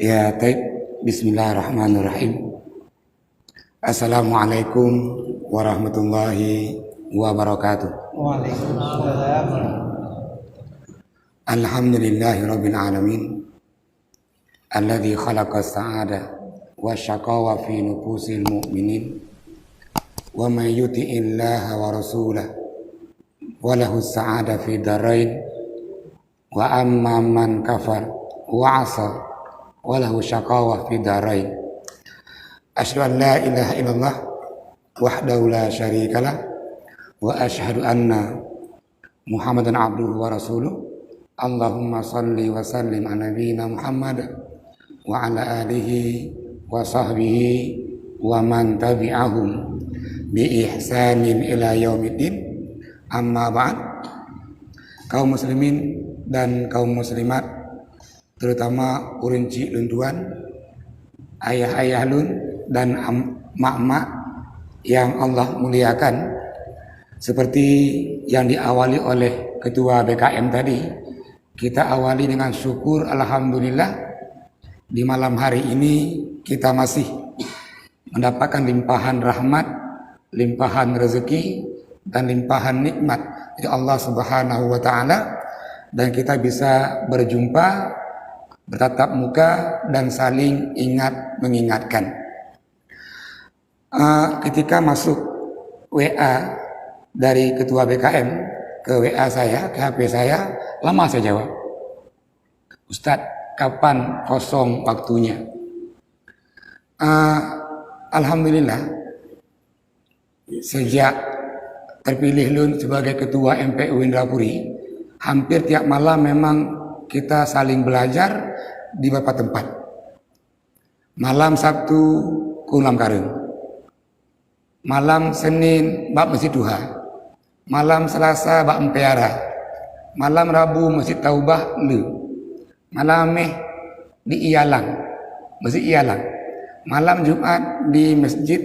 Ya, baik. Bismillahirrahmanirrahim. Assalamualaikum warahmatullahi wabarakatuh. Waalaikumsalam. Alhamdulillahi rabbil alamin. Alladzi khalaqa as-sa'ada wa syaqawa fi nufusil mu'minin. Wa may yuti'illaha wa rasulahu wa lahu as-sa'ada fi darain. Wa amma man kafar wa 'asa wa lahu syaqawa fi darain. Asyhadu an la ilaha illallah wahdahu la syarikalah wa asyhadu anna Muhammadan abduhu wa rasuluh. Allahumma salli wa sallim ala nabiyyina Muhammad wa ala alihi wa sahbihi wa man tabi'ahum bi ihsanin ila yaumiddin. Amma ba'd. Kaum muslimin dan kaum muslimat, terutama urinci lunduan, ayah-ayah lun dan mak-mak yang Allah muliakan, seperti yang diawali oleh ketua BKM tadi, kita awali dengan syukur alhamdulillah di malam hari ini kita masih mendapatkan limpahan rahmat, limpahan rezeki dan limpahan nikmat dari Allah Subhanahu wa taala, dan kita bisa berjumpa, bertatap muka dan saling ingat mengingatkan. Ketika masuk WA dari ketua BKM ke WA saya, ke HP saya, lama saya jawab, Ustadz, kapan kosong waktunya? Alhamdulillah, sejak terpilih Lun sebagai ketua MPU Indrapuri, hampir tiap malam memang kita saling belajar di beberapa tempat. Malam Sabtu Kulam Karung, malam Senin bab Masjid Duha, malam Selasa bab Empeara, malam Rabu Masjid Taubah Le, malam di Ialang, Masjid Ialang, malam Jumat di Masjid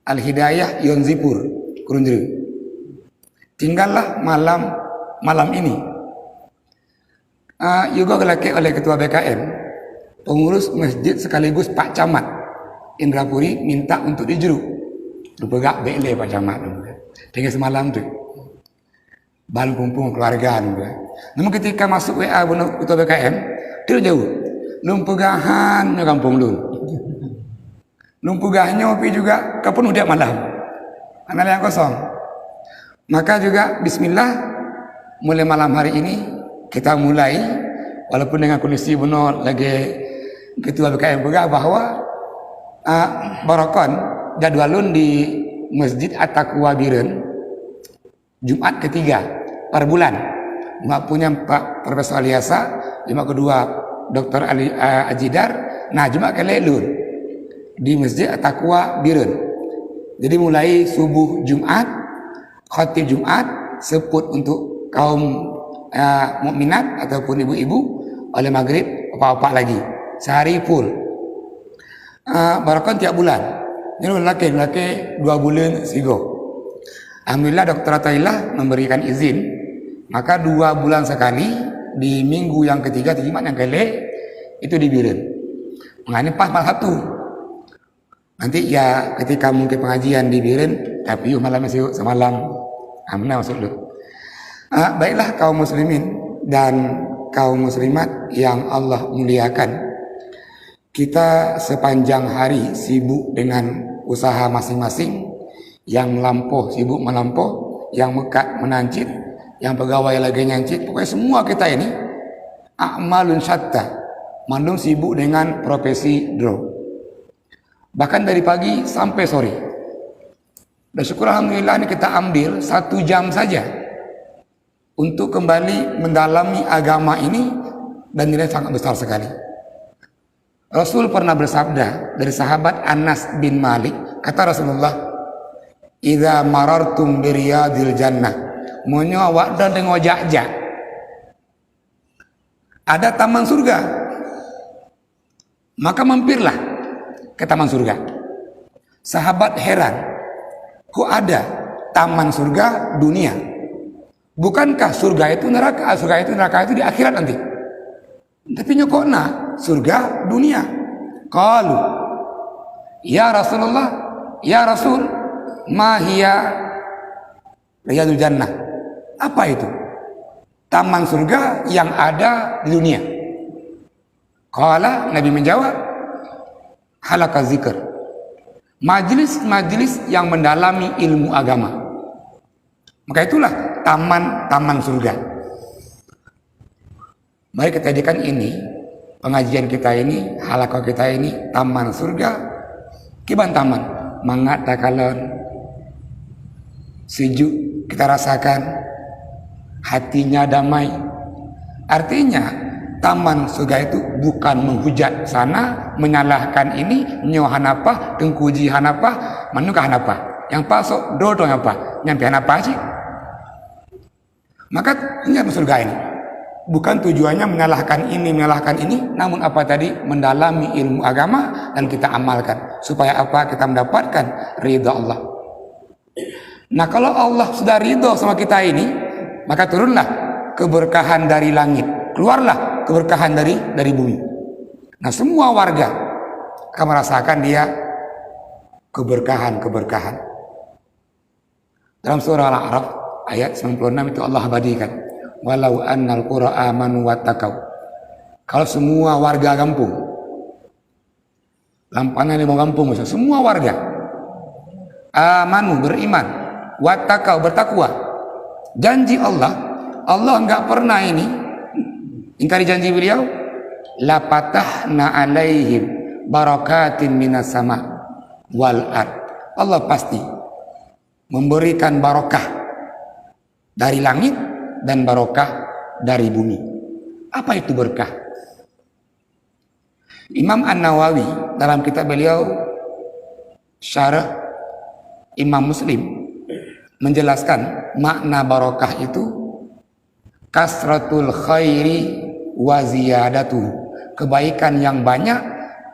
Al-Hidayah Yonzipur, Kurundru. Tinggallah malam ini juga dilakukan oleh ketua BKM, pengurus masjid sekaligus Pak Camat Indrapuri minta untuk dijeruk. Lupagak bele Pak Camat. Tinggal semalam tu. Balu kumpul keluarga. Namun ketika masuk WA ketua BKM, dia jauh. Lumpugahan nya kampung lun. Lumpugahnya opi juga kapun udah malam. Anak yang kosong. Maka juga bismillah, mulai malam hari ini kita mulai, walaupun dengan kondisi benar lagi ketua BKM pegah bahwa barakon jadwalun di Masjid At-Taqwa Biren Jumat ketiga per bulan. Jumat punya Pak Profesor Aliasa, Jumat kedua Dr. Ali Ajidar, nah Jumat kelelun di Masjid At-Taqwa Biren. Jadi mulai subuh Jumat, khatib Jumat, seput untuk kaum mukminat ataupun ibu-ibu, oleh maghrib apa-apa lagi sehari full. Barakon tiap bulan. Ini laki 2 bulan sigo. Alhamdulillah Dr. Atailah memberikan izin, maka 2 bulan sekali di minggu yang ketiga, Jumat yang kele itu di Biren. Nah, ini pas malam Sabtu. Nanti ya ketika mungkin pengajian di Biren, tapi malam masih semalam amna masuk dulu. Baiklah kaum muslimin dan kaum muslimat yang Allah muliakan, kita sepanjang hari sibuk dengan usaha masing-masing, yang melampau sibuk melampau, yang mekat menancit, yang pegawai lagi nyancit, pokoknya semua kita ini a'malun syatta, mandung sibuk dengan profesi draw, bahkan dari pagi sampai sore. Dan syukur alhamdulillah ini kita ambil 1 jam saja untuk kembali mendalami agama ini, dan nilai sangat besar sekali. Rasul pernah bersabda dari sahabat Anas bin Malik, kata Rasulullah, "Idza marartum bi riyadil jannah," monyo awak dan dengo jajak, ada taman surga, maka mampirlah ke taman surga. Sahabat heran, kok ada taman surga dunia? Bukankah surga itu neraka? Surga itu neraka itu di akhirat nanti. Tapi nyokokna surga dunia. Qalu ya Rasulullah, ya Rasul, ma hiya riyadul jannah. Apa itu? Taman surga yang ada di dunia. Qala, Nabi menjawab, halaqah zikr. Majelis-majelis yang mendalami ilmu agama. Maka itulah taman-taman surga. Mari kita jadikan ini, pengajian kita ini, halaqah kita ini, taman surga. Kiban taman, mangat takalon, sejuk kita rasakan, hatinya damai. Artinya taman surga itu bukan menghujat sana, menyalahkan ini, nyohan apa, tengkuji hanapa, manukah hanapa, yang pasok dodo apa, nyampe hanapa sih. Maka ini surga ini bukan tujuannya menyalahkan ini, namun apa tadi, mendalami ilmu agama dan kita amalkan supaya apa, kita mendapatkan ridha Allah. Nah, kalau Allah sudah ridha sama kita ini, maka turunlah keberkahan dari langit, keluarlah keberkahan dari bumi. Nah, semua warga akan merasakan dia keberkahan. Dalam surah Al-A'raf ayat 96 itu Allah abadikan, walau annal qura amanu wattaqau. Kalau semua warga kampung, lampanan lima kampung, semua warga amanu, beriman, wattaqau, bertakwa, janji Allah enggak pernah ini ingkari janji beliau, la patahna alaihim barakatin minas sama wal ard. Allah pasti memberikan barokah dari langit dan barokah dari bumi. Apa itu berkah? Imam An-Nawawi dalam kitab beliau Syarah Imam Muslim menjelaskan makna barokah itu kasratul khairi wa ziyadatuhu, kebaikan yang banyak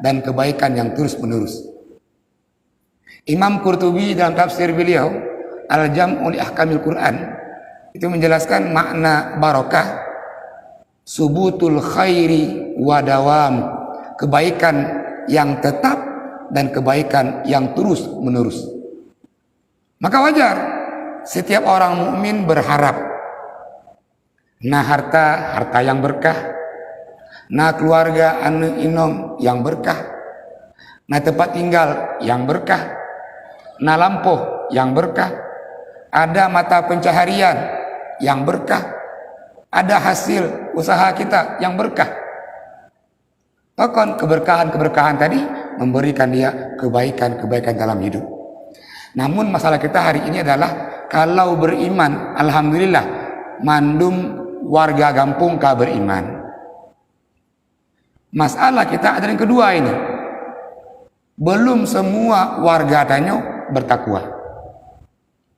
dan kebaikan yang terus menerus. Imam Qurtubi dalam tafsir beliau Al-Jam'u li Ahkamil Quran itu menjelaskan makna barokah subutul khairi wa dawam, kebaikan yang tetap dan kebaikan yang terus menerus. Maka wajar setiap orang mukmin berharap, nah harta yang berkah, nah keluarga anu inom yang berkah, nah tempat tinggal yang berkah, nah lampu yang berkah, ada mata pencaharian yang berkah, ada hasil usaha kita yang berkah. Bahkan keberkahan tadi memberikan dia kebaikan dalam hidup. Namun masalah kita hari ini adalah kalau beriman, alhamdulillah, mandum warga kampung ka beriman. Masalah kita ada yang kedua ini, belum semua warga Tanyo bertakwa.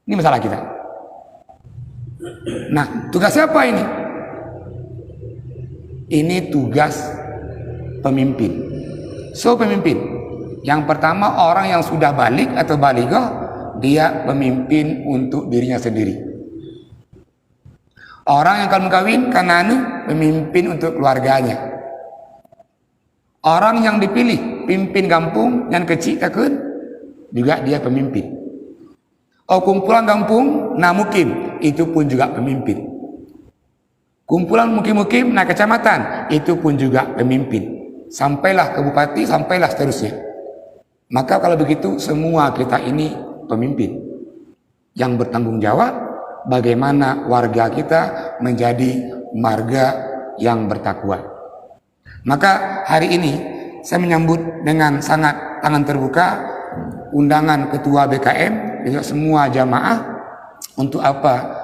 Ini masalah kita. Nah, tugas siapa ini? Ini tugas pemimpin. Pemimpin yang pertama, orang yang sudah balik atau balighah, dia pemimpin untuk dirinya sendiri. Orang yang akan kawin kanani, pemimpin untuk keluarganya. Orang yang dipilih pimpin kampung yang kecil takun, juga dia pemimpin. Kumpulan kampung na mukim, itu pun juga pemimpin. Kumpulan mukim-mukim na kecamatan, itu pun juga pemimpin. Sampailah ke bupati, sampailah seterusnya. Maka kalau begitu semua kita ini pemimpin yang bertanggung jawab bagaimana warga kita menjadi marga yang bertakwa. Maka hari ini saya menyambut dengan sangat tangan terbuka undangan Ketua BKM dan semua jamaah untuk apa?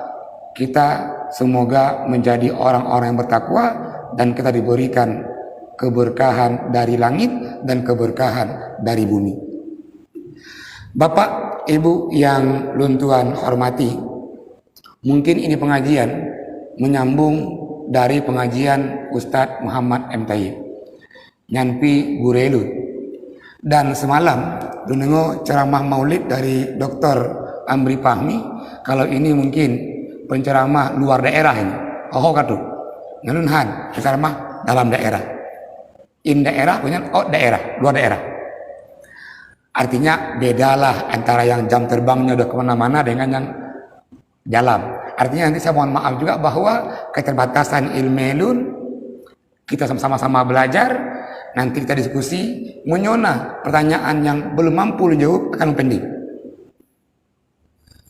Kita semoga menjadi orang-orang yang bertakwa dan kita diberikan keberkahan dari langit dan keberkahan dari bumi. Bapak, Ibu yang luntuan hormati, mungkin ini pengajian menyambung dari pengajian Ustadz Muhammad M. Tayyib nyampi Gurelu, dan semalam dengar ceramah maulid dari Dr. Amri Fahmi. Kalau ini mungkin penceramah luar daerah ini, katu ngelunhan ceramah dalam daerah. In daerah punya out daerah, luar daerah. Artinya bedalah antara yang jam terbangnya udah kemana-mana dengan yang jalan. Artinya nanti saya mohon maaf juga bahwa keterbatasan ilmelun, kita sama-sama belajar, nanti kita diskusi, menyona pertanyaan yang belum mampu dijawab akan pending.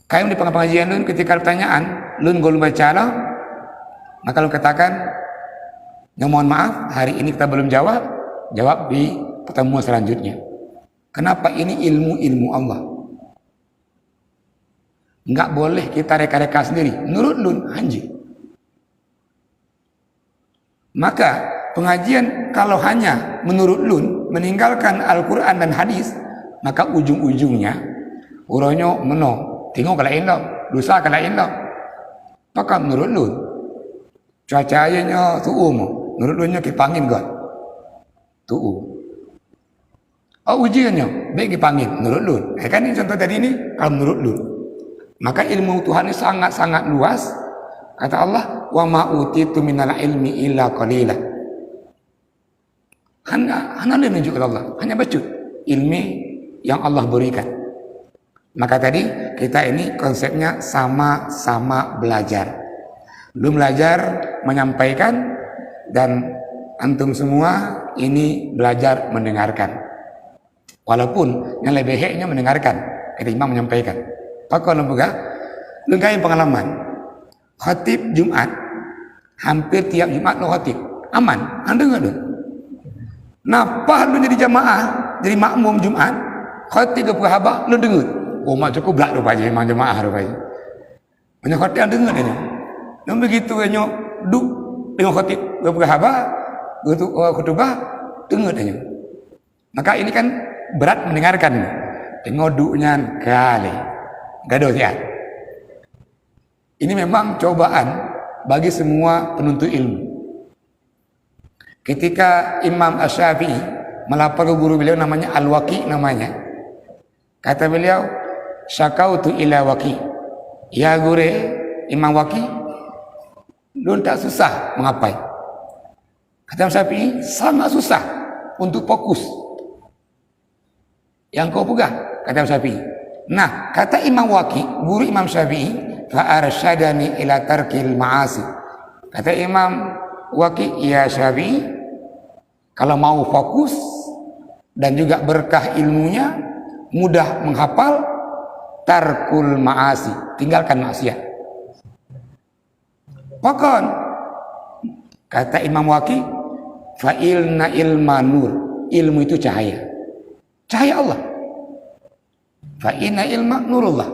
Kayak di pengajian lun ketika pertanyaan lun belum baca lah, maka lun katakan, yang mohon maaf hari ini kita belum jawab di pertemuan selanjutnya. Kenapa? Ini ilmu Allah. Enggak boleh kita reka-reka sendiri. Menurut lun anjing. Maka pengajian kalau hanya menurut lun meninggalkan Al-Quran dan hadis, maka ujung-ujungnya uronyo meno tengok kalau indah, dosa kalau indah. Maka menurut lun cuaca ayahnya tu'u menurut lunnya kipangin God tu'u. Oh ujiannya baik dipangin menurut lun. Kan ini contoh tadi ini kalau menurut lun. Maka ilmu Tuhan ini sangat-sangat luas. Kata Allah, wa ma utitu minal ilmi illa qalila. Hanya menunjukkan Allah, hanya baca ilmu yang Allah berikan. Maka tadi kita ini konsepnya sama-sama belajar. Belum belajar menyampaikan dan antum semua ini belajar mendengarkan. Walaupun yang lebih baiknya mendengarkan ketimbang menyampaikan. Pakau lembaga, lengkapi pengalaman. Khatib Jumat, hampir tiap Jumat lo khatib, aman. Anda dengar dong? Napa lu jadi jamaah, jadi makmum Jumat, khatib ke habaq lu dengar? Oh mak cukup belak rupanya memang jamaah rupanya. Banyak khatib yang dengar dia. Dan begitu dia duk dengan khatib ke habaq, untuk khutbah dengar dia. Maka ini kan berat mendengarkan. Tengok duknya kali. Gaduh ya. Ini memang cobaan bagi semua penuntut ilmu. Ketika Imam Asy-Syafi'i melapor ke guru beliau namanya Al-Waqi namanya. Kata beliau, syakautu ila Waqi. Ya guru Imam Waqi, lu tak susah mengapai. Kata Imam Syafi'i, sangat susah untuk fokus. Yang kau pegang, kata Imam Syafi'i. Nah, kata Imam Waqi, guru Imam Syafi'i, fa'arsyadani ila tarkil ma'asi. Kata Imam Waqi, ya Syafi'i, kalau mau fokus dan juga berkah ilmunya, mudah menghafal, tarkul ma'asi, tinggalkan maksiat. Pakon, kata Imam Waqi, fa'ilna ilma nur, ilmu itu cahaya. Cahaya Allah. Fa'inna ilma nurullah.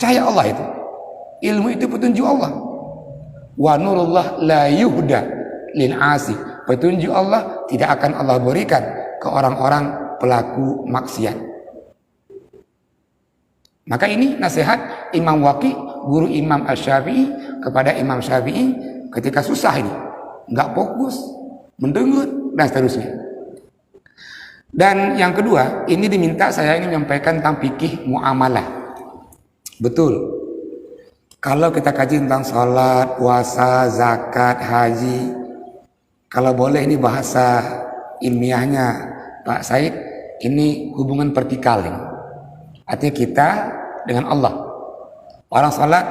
Cahaya Allah itu. Ilmu itu petunjuk Allah. Wa nurullah la yuhda lil asi. Petunjuk Allah tidak akan Allah berikan ke orang-orang pelaku maksiat. Maka ini nasihat Imam Waqi, guru Imam Asy-Syafi'i kepada Imam Syafi'i ketika susah ini. Enggak fokus, mendengar dan seterusnya. Dan yang kedua, ini diminta saya ini menyampaikan tentang fikih muamalah. Betul. Kalau kita kaji tentang salat, puasa, zakat, haji, kalau boleh ini bahasa ilmiahnya Pak Said, ini hubungan vertikal ini. Artinya kita dengan Allah. Orang salat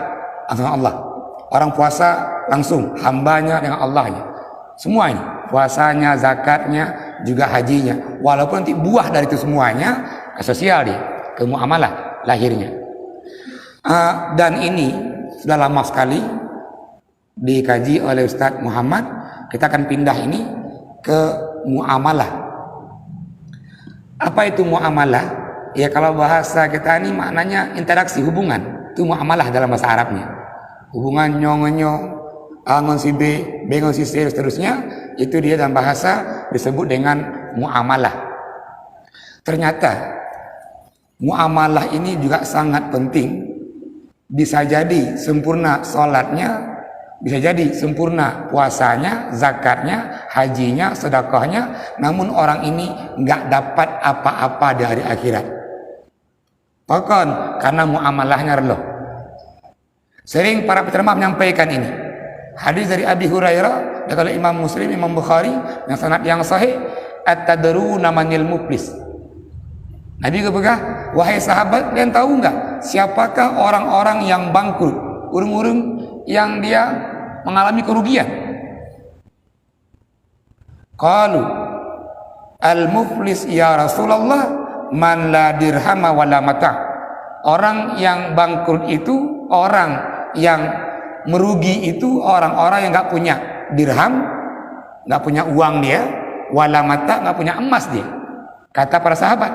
langsung Allah. Orang puasa langsung hambanya dengan Allahnya. Semua ini, puasanya, zakatnya, juga hajinya. Walaupun nanti buah dari itu semuanya ke sosial dia, ke muamalah lahirnya. Dan ini sudah lama sekali dikaji oleh Ustadz Muhammad. Kita akan pindah ini ke muamalah. Apa itu muamalah? Ya kalau bahasa kita ini maknanya interaksi, hubungan. Itu muamalah dalam bahasa Arabnya. Hubungan nyong-nyong, angon si B, bengon si C, seterusnya, itu dia dalam bahasa disebut dengan muamalah. Ternyata muamalah ini juga sangat penting. Bisa jadi sempurna sholatnya, bisa jadi sempurna puasanya, zakatnya, hajinya, sedekahnya, namun orang ini nggak dapat apa-apa dari akhirat. Bahkan karena muamalahnya reloh. Sering para penceramah menyampaikan ini. Hadis dari Abi Hurairah, Dan kalau Imam Muslim, Imam Bukhari yang sanad yang sahih, at-tadruna manil muflis. Nabi berkata, wahai sahabat, kalian tahu enggak siapakah orang-orang yang bangkrut, orang-orang yang dia mengalami kerugian? Qalu al-muflis ya Rasulullah man la dirhama wala mata'. Orang yang bangkrut itu, orang yang merugi itu orang-orang yang enggak punya dirham, enggak punya uang dia, wala mata', enggak punya emas dia. Kata para sahabat.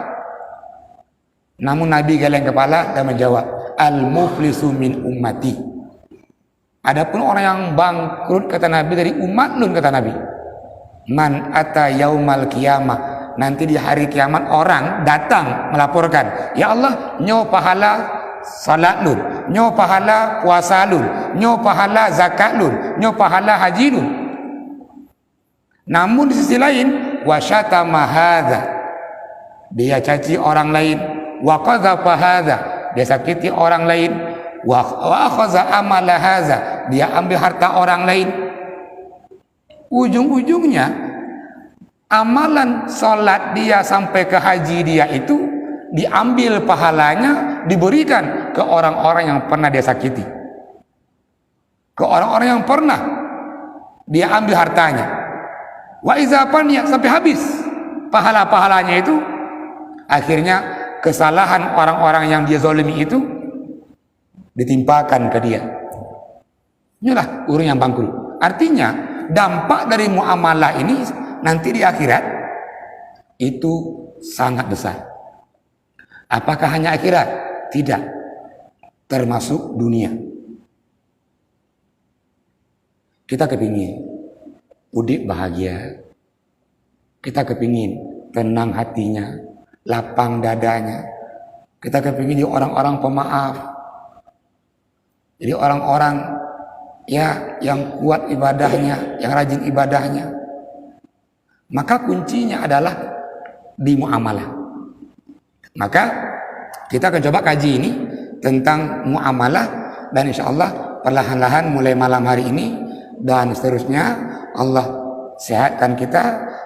Namun Nabi geleng kepala dan menjawab, al-muflisu min ummati. Adapun orang yang bangkrut, kata Nabi, dari umat nun, kata Nabi, man ata yaumal qiyamah, nanti di hari kiamat orang datang melaporkan, ya Allah, nyo pahala salat lun, nyo pahala puasa lun, nyo pahala zakat lun, nyo pahala haji lun. Namun di sisi lain, wasyatama hadza, dia caci orang lain, wa qadhafa hadza, dia sakiti orang lain, wa akhadha amala hadza, dia ambil harta orang lain. Ujung-ujungnya amalan salat dia sampai ke haji dia itu diambil pahalanya, diberikan ke orang-orang yang pernah dia sakiti, ke orang-orang yang pernah dia ambil hartanya. Wa iza faniya, sampai habis pahala-pahalanya itu, akhirnya kesalahan orang-orang yang dia zalimi itu ditimpakan ke dia. Inilah orang yang bangkrut. Artinya dampak dari muamalah ini nanti di akhirat itu sangat besar. Apakah hanya akhirat? Tidak, termasuk dunia. Kita kepingin udik bahagia, kita kepingin tenang hatinya, lapang dadanya, kita kepingin jadi orang-orang pemaaf, jadi orang-orang ya yang kuat ibadahnya, yang rajin ibadahnya. Maka kuncinya adalah di muamalah. Maka kita akan coba kaji ini tentang muamalah, dan insya Allah perlahan-lahan mulai malam hari ini dan seterusnya Allah sehatkan kita,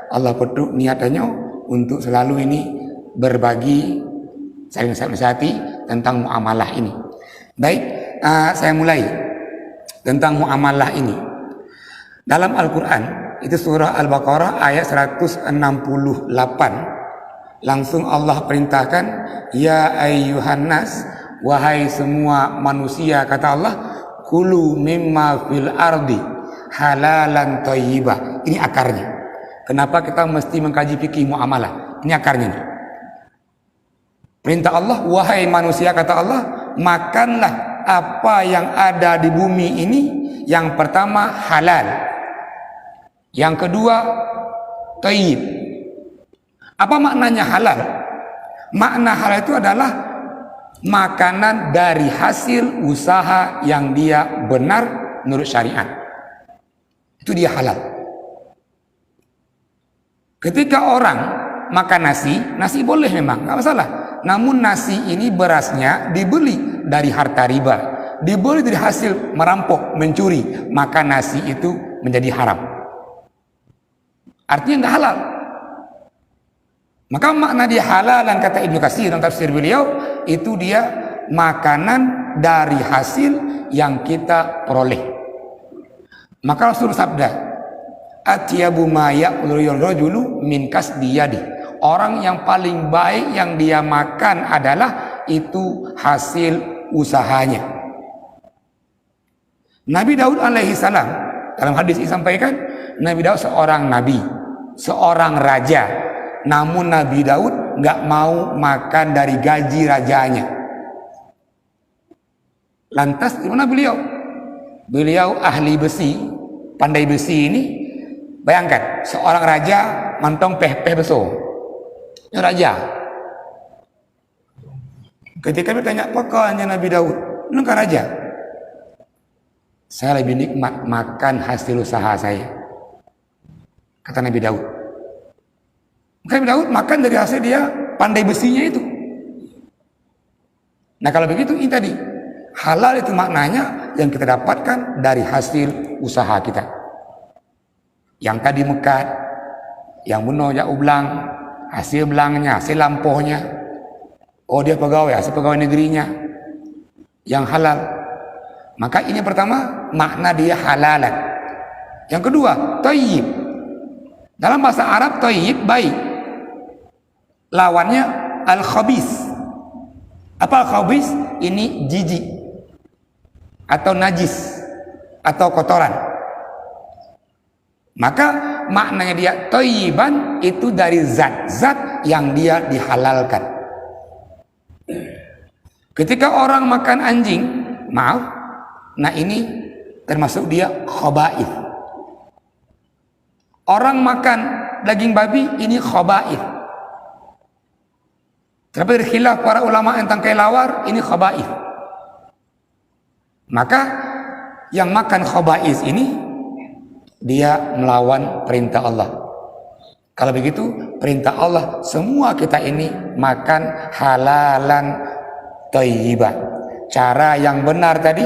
Allah petuk niatannya untuk selalu ini berbagi, saling nasihati tentang muamalah ini. Baik, saya mulai tentang muamalah ini. Dalam Al-Quran, itu surah Al-Baqarah ayat 168, langsung Allah perintahkan, ya ayyuhan nas, wahai semua manusia, kata Allah, kulu mimma fil ardi halalan thayyibah. Ini akarnya. Kenapa kita mesti mengkaji fikih muamalah? Ini akarnya nih. Perintah Allah, wahai manusia, kata Allah, makanlah apa yang ada di bumi ini. Yang pertama halal, yang kedua thayyib. Apa maknanya halal? Makna halal itu adalah makanan dari hasil usaha yang dia benar menurut syariat. Itu dia halal. Ketika orang makan nasi boleh memang, nggak masalah. Namun nasi ini berasnya dibeli dari harta riba, dibeli dari hasil merampok, mencuri, maka nasi itu menjadi haram. Artinya nggak halal. Maka makna dia halal, dan kata Ibnu Katsir dalam tafsir beliau, itu dia makanan dari hasil yang kita peroleh. Maka Rasul sabda, atyabu ma ya'kulul rajulu min kasbiyadi. Orang yang paling baik yang dia makan adalah itu hasil usahanya. Nabi Daud alaihi salam dalam hadis disampaikan, Nabi Daud seorang nabi, seorang raja. Namun Nabi Daud nggak mau makan dari gaji rajanya. Lantas di mana beliau? Beliau ahli besi, pandai besi ini. Bayangkan seorang raja mantong peh-peh besar. Raja. Ketika bertanya, apakah hanya Nabi Daud? Nengkah raja? Saya lebih nikmat makan hasil usaha saya, kata Nabi Daud. Maka Nabi Daud makan dari hasil dia pandai besinya itu. Nah kalau begitu ini tadi, halal itu maknanya yang kita dapatkan dari hasil usaha kita. Yang tadi mekat, yang benar jak ulang, hasil belangnya, hasil lampuhnya. Oh dia pegawai, hasil pegawai negerinya. Yang halal. Maka ini pertama, makna dia halalan. Yang kedua, thayyib. Dalam bahasa Arab, thayyib baik. Lawannya al-khabis. Apa al-khabis? Ini jijik atau najis atau kotoran. Maka maknanya dia thayyiban itu dari zat-zat yang dia dihalalkan. Ketika orang makan anjing, maaf, nah ini termasuk dia khaba'ith. Orang makan daging babi, ini khaba'ith. Tapi khilaf para ulama tentang kelawar, ini khaba'ith. Maka yang makan khaba'ith ini, dia melawan perintah Allah. Kalau begitu, perintah Allah, semua kita ini makan halalan thayyibah. Cara yang benar tadi.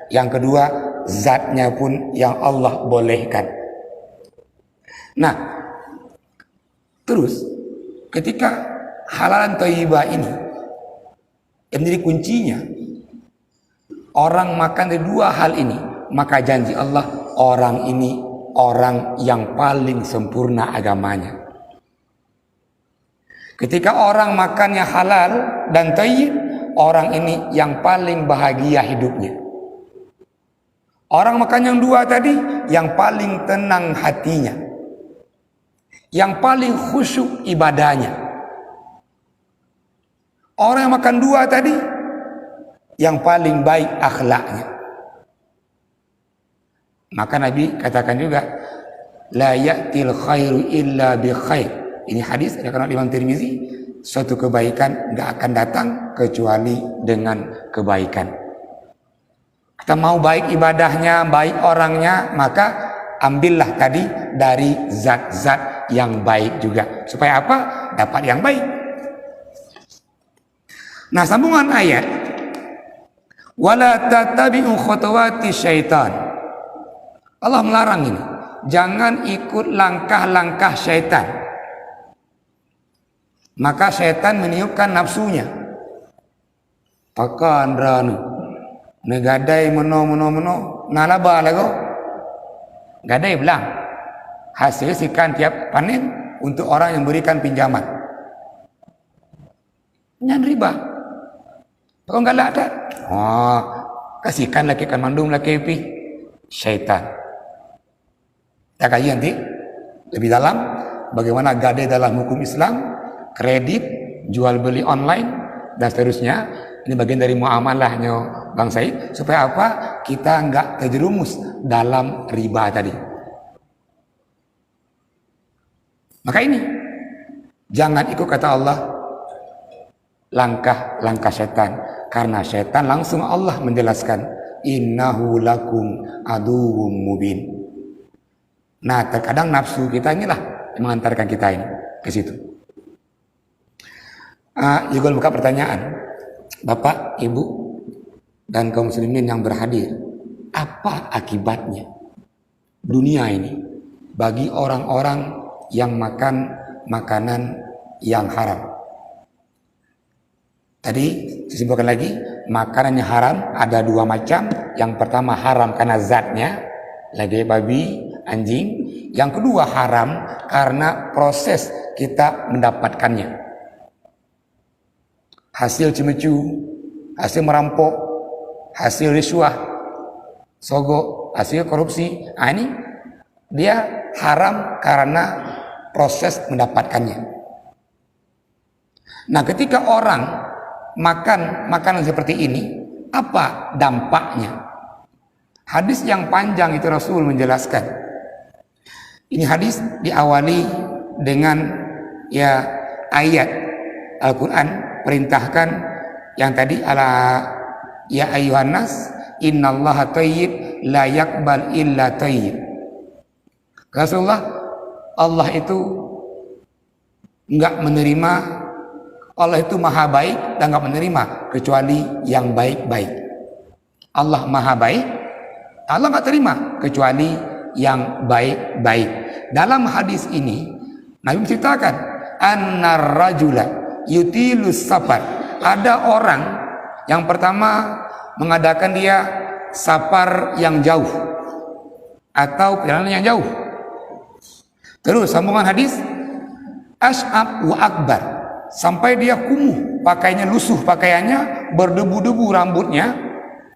Yang kedua, zatnya pun yang Allah bolehkan. Nah, terus ketika halalan thayyibah ini yang menjadi kuncinya, orang makan dari dua hal ini, maka janji Allah, orang ini orang yang paling sempurna agamanya. Ketika orang makannya halal dan thayyib, orang ini yang paling bahagia hidupnya. Orang makan yang dua tadi, yang paling tenang hatinya, yang paling khusyuk ibadahnya. Orang yang makan dua tadi, yang paling baik akhlaknya. Maka Nabi katakan juga, la ya'til khairu illa bi khair. Ini hadis dari Imam Tirmizi, suatu kebaikan enggak akan datang kecuali dengan kebaikan. Kita mau baik ibadahnya, baik orangnya, maka ambillah tadi dari zat-zat yang baik juga. Supaya apa? Dapat yang baik. Nah, sambungan ayat, wala tattabi'u khutuwati syaitan. Allah melarang ini. Jangan ikut langkah-langkah syaitan. Maka syaitan meniupkan nafsunya. Pakan ranu. Negadai meno nalaba lagu. Gadai belang. Hasil sikan tiap panen untuk orang yang berikan pinjaman. Nyan riba. Kau enggak ada. Oh, kasihkan lagi kan mandum lagi pi. Syaitan. Kita kaji nanti lebih dalam bagaimana gadai dalam hukum Islam, kredit, jual beli online dan seterusnya. Ini bagian dari muamalahnya Bang Said, supaya apa? Kita enggak terjerumus dalam riba tadi. Maka ini jangan ikut kata Allah langkah-langkah setan, karena setan langsung Allah menjelaskan, innahu lakum aduwwum mubin. Nah, terkadang nafsu kita inilah yang mengantarkan kita ini ke situ. Juga buka pertanyaan, Bapak, Ibu, dan kaum muslimin yang berhadir, apa akibatnya dunia ini bagi orang-orang yang makan makanan yang haram? Tadi disebutkan lagi, makanan yang haram ada dua macam. Yang pertama haram karena zatnya, lagi babi, anjing. Yang kedua haram karena proses kita mendapatkannya. Hasil cimecu, hasil merampok, hasil riswah, sogok, hasil korupsi. Nah, ini dia haram karena proses mendapatkannya. Nah, ketika orang makan makanan seperti ini, apa dampaknya? Hadis yang panjang itu Rasul menjelaskan. Ini hadis diawali dengan ayat Al-Quran perintahkan yang tadi, ala ya ayyuhan nas innallaha thayyib la yaqbal illa thayyib. Rasulullah, Allah itu enggak menerima, Allah itu maha baik dan enggak menerima kecuali yang baik-baik. Allah maha baik, Allah enggak terima kecuali yang baik-baik. Dalam hadis ini Nabi menceritakan annar rajula yutilus safar. Ada orang yang pertama mengadakan dia safar yang jauh atau perjalanan yang jauh. Terus sambungan hadis ash'ab wa akbar, sampai dia kumuh, pakaiannya lusuh, pakaiannya berdebu-debu rambutnya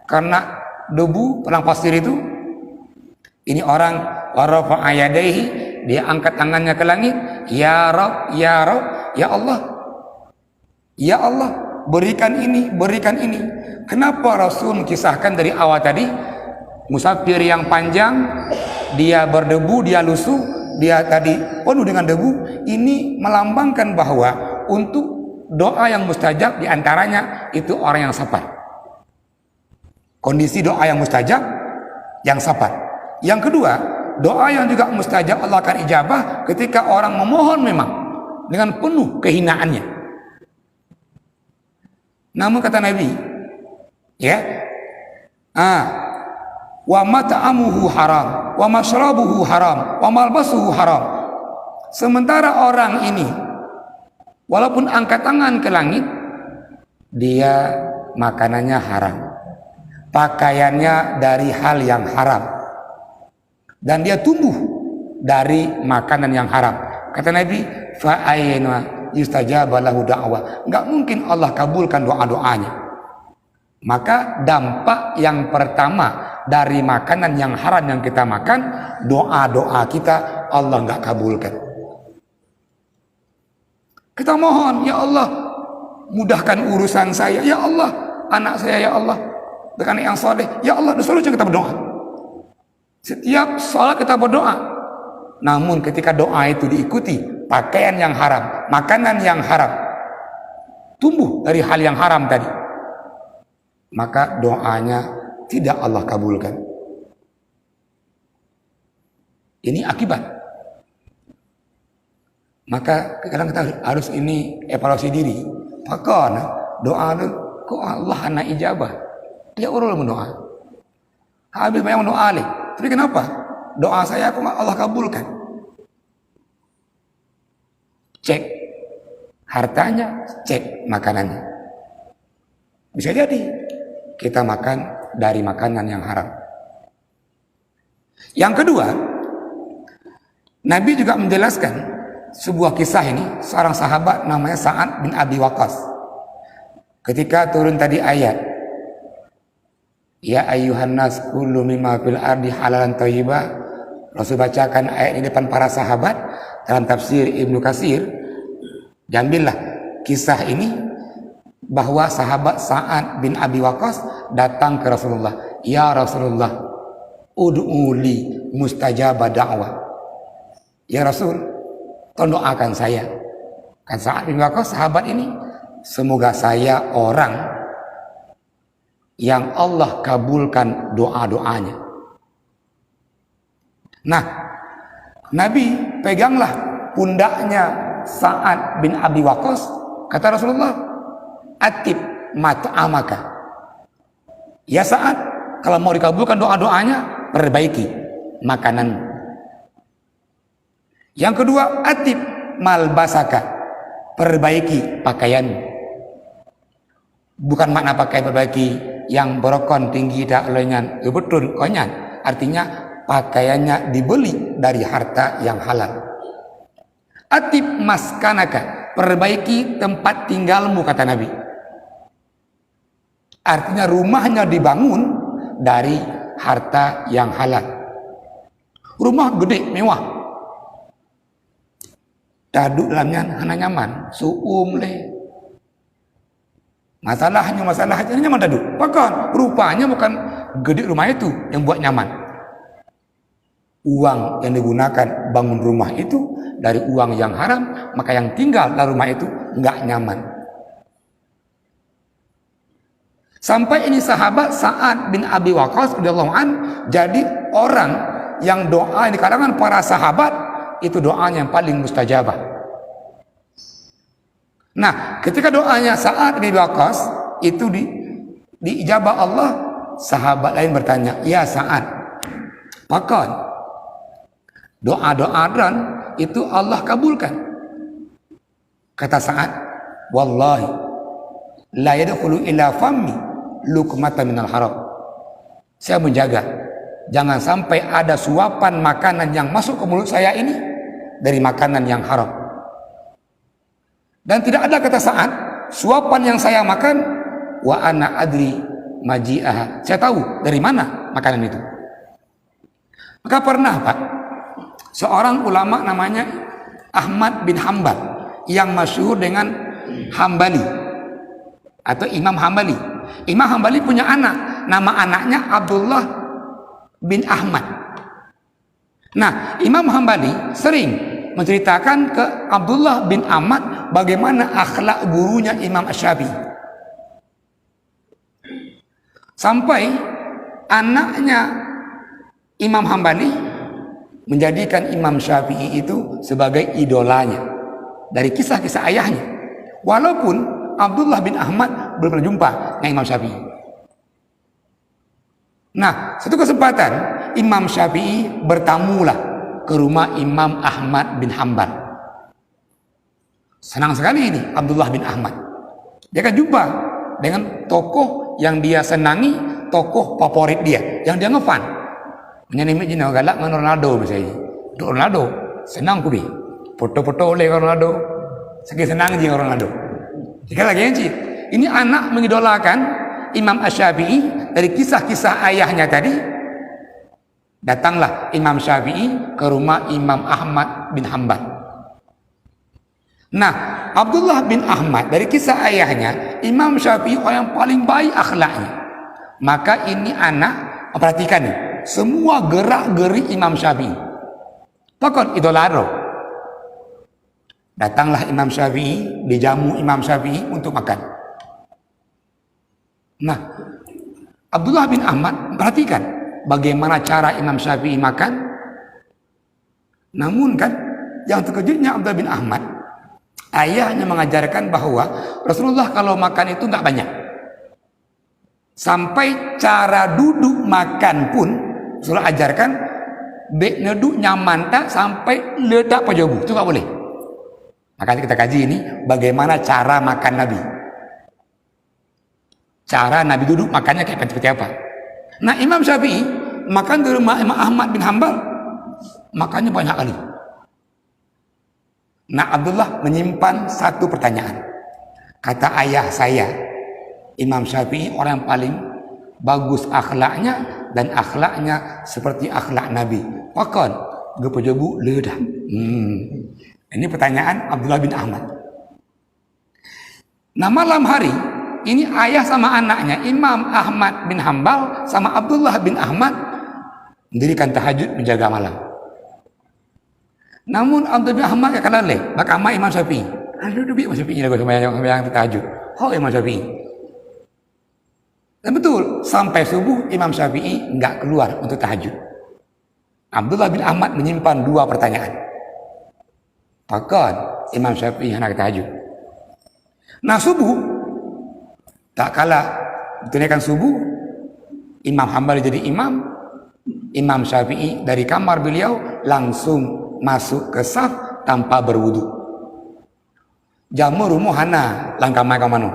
karena debu padang pasir itu. Ini orang warafa'a yadaihi, dia angkat tangannya ke langit, ya Rabb, ya Rabb, ya Allah, ya Allah, berikan ini, berikan ini. Kenapa Rasul mengisahkan dari awal tadi? Musafir yang panjang, dia berdebu, dia lusuh, dia tadi penuh dengan debu. Ini melambangkan bahwa untuk doa yang mustajab diantaranya itu orang yang sabar. Kondisi doa yang mustajab yang sabar. Yang kedua, doa yang juga mustajab Allah akan ijabah ketika orang memohon memang dengan penuh kehinaannya. Namun kata Nabi, ya, wa mat'amuhu haram, wa mashrabuhu haram, wa malbasuhu haram. Sementara orang ini walaupun angkat tangan ke langit, dia makanannya haram, pakaiannya dari hal yang haram, dan dia tumbuh dari makanan yang haram. Kata Nabi, fa ayna yustajaba lahu da'wah. Enggak mungkin Allah kabulkan doa-doanya. Maka dampak yang pertama dari makanan yang haram yang kita makan, doa-doa kita Allah enggak kabulkan. Kita mohon, ya Allah, mudahkan urusan saya, ya Allah, anak saya, ya Allah, dengan yang soleh, ya Allah. Selalu kita berdoa. Setiap sholat kita berdoa. Namun ketika doa itu diikuti pakaian yang haram, makanan yang haram, tumbuh dari hal yang haram tadi, maka doanya tidak Allah kabulkan. Ini akibat. Maka kadang kita harus ini evaluasi diri. Pakon doa kok Allah anak ijabah. Dia urul mendoa. Habis banyak mendoa alih. Tapi kenapa doa saya kok Allah kabulkan? Cek hartanya, cek makanannya. Bisa jadi kita makan dari makanan yang haram. Yang kedua, Nabi juga menjelaskan sebuah kisah ini, seorang sahabat namanya Sa'ad bin Abi Waqqas. Ketika turun tadi ayat, ya ayyuhan nas kullu mimma fil ardi halalan thayyibah, Rasul bacakan ayat ini depan para sahabat dalam tafsir Ibnu Katsir. Jambillah kisah ini bahwa sahabat Sa'ad bin Abi Waqqas datang ke Rasulullah, ya Rasulullah, ud'uli mustajaba da'wah. Ya Rasul, tolong doakan saya. Kan Sa'ad bin Waqqas sahabat ini, semoga saya orang yang Allah kabulkan doa-doanya. Nah, Nabi peganglah pundaknya Sa'ad bin Abi Waqqas. Kata Rasulullah, atib mat'amaka. Ya Sa'ad, kalau mau dikabulkan doa-doanya, perbaiki makanan. Yang kedua, atib malbasaka, perbaiki pakaian. Bukan makna pakai perbaiki yang berokon tinggi dak lengan, betul konyan. Artinya pakaiannya dibeli dari harta yang halal. Atib maskanaka, perbaiki tempat tinggalmu, kata Nabi. Artinya rumahnya dibangun dari harta yang halal. Rumah gede, mewah. Duduk dalamnya hanya nyaman, suum leh. Masalahnya nyaman duduk. Bahkan rupanya bukan gede rumah itu yang buat nyaman. Uang yang digunakan bangun rumah itu dari uang yang haram, maka yang tinggal dalam rumah itu nggak nyaman. Sampai ini sahabat Sa'ad bin Abi Waqqas radhiyallahu an jadi orang yang doa di kalangan para sahabat itu doanya yang paling mustajabah. Nah, ketika doanya Sa'ad bin Abi Waqqas itu diijabah Allah, sahabat lain bertanya, "Ya Sa'ad, pakon Doa-doa dan itu Allah kabulkan. Kata Sa'ad, wallahi la yadkhulu ila fammi luqmatan minal haram. Saya menjaga jangan sampai ada suapan makanan yang masuk ke mulut saya ini dari makanan yang haram. Dan tidak ada, kata Sa'ad, suapan yang saya makan wa ana adri maji'aha. Saya tahu dari mana makanan itu. Maka pernah, Pak, seorang ulama namanya Ahmad bin Hambal yang masyhur dengan Hambali atau Imam Hambali. Imam Hambali punya anak, nama anaknya Abdullah bin Ahmad. Nah, Imam Hambali sering menceritakan ke Abdullah bin Ahmad bagaimana akhlak gurunya Imam Asy-Syafi'i. Sampai anaknya Imam Hambali menjadikan Imam Syafi'i itu sebagai idolanya dari kisah-kisah ayahnya. Walaupun Abdullah bin Ahmad belum pernah jumpa dengan Imam Syafi'i. Nah, satu kesempatan Imam Syafi'i bertamulah ke rumah Imam Ahmad bin Hambal. Senang sekali ini Abdullah bin Ahmad. Dia akan jumpa dengan tokoh yang dia senangi, tokoh favorit dia, yang dia ngefan. Menyanyi jina galak dengan Ronaldo misalnya. Ronaldo senang kubi. Foto-foto oleh Ronaldo. Sakit senang je Ronaldo. Jika lagi yang cik. Ini anak mengidolakan Imam Asy-Syafi'i dari kisah-kisah ayahnya tadi. Datanglah Imam Syafi'i ke rumah Imam Ahmad bin Hambal. Nah, Abdullah bin Ahmad dari kisah ayahnya, Imam Syafi'i orang yang paling baik akhlaknya. Maka ini anak, perhatikan nih, semua gerak-geri Imam Syafi'i. Pokok idolaro. Datanglah Imam Syafi'i, dijamu Imam Syafi'i untuk makan. Nah, Abdullah bin Ahmad perhatikan bagaimana cara Imam Syafi'i makan. Namun kan, yang terkejutnya Abdullah bin Ahmad, ayahnya mengajarkan bahwa Rasulullah kalau makan itu nggak banyak. Sampai cara duduk makan pun Rasulullah ajarkan dek neduk nyaman tak sampai letak pajogu. Itu nggak boleh. Makanya kita kaji ini bagaimana cara makan Nabi. Cara Nabi duduk makannya kayak seperti apa. Nah, Imam Syafi'i makan di rumah Imam Ahmad bin Hambal makannya banyak kali. Nah, Abdullah menyimpan satu pertanyaan. Kata ayah saya, Imam Syafi'i orang yang paling bagus akhlaknya dan akhlaknya seperti akhlak Nabi. Pakon gepejobu ledah. Ini pertanyaan Abdullah bin Ahmad. Nah, malam hari ini ayah sama anaknya Imam Ahmad bin Hambal sama Abdullah bin Ahmad mendirikan tahajud menjaga malam. Namun Abdullah bin Ahmad ya kalah leh, maka Imam Syafi'i. Aduh, Imam Syafi'i lagu sembahyang tahajud. Imam Syafi'i. Dan betul, sampai subuh Imam Syafi'i enggak keluar untuk tahajud. Abdullah bin Ahmad menyimpan dua pertanyaan. Pakon Imam Syafi'i hendak tahajud. Nah, subuh tak kalah ditunaikan subuh, Imam Hambali jadi imam. Imam Syafi'i dari kamar beliau langsung masuk ke saf tanpa berwudu. Jamu rumu hana langkah mai kamano.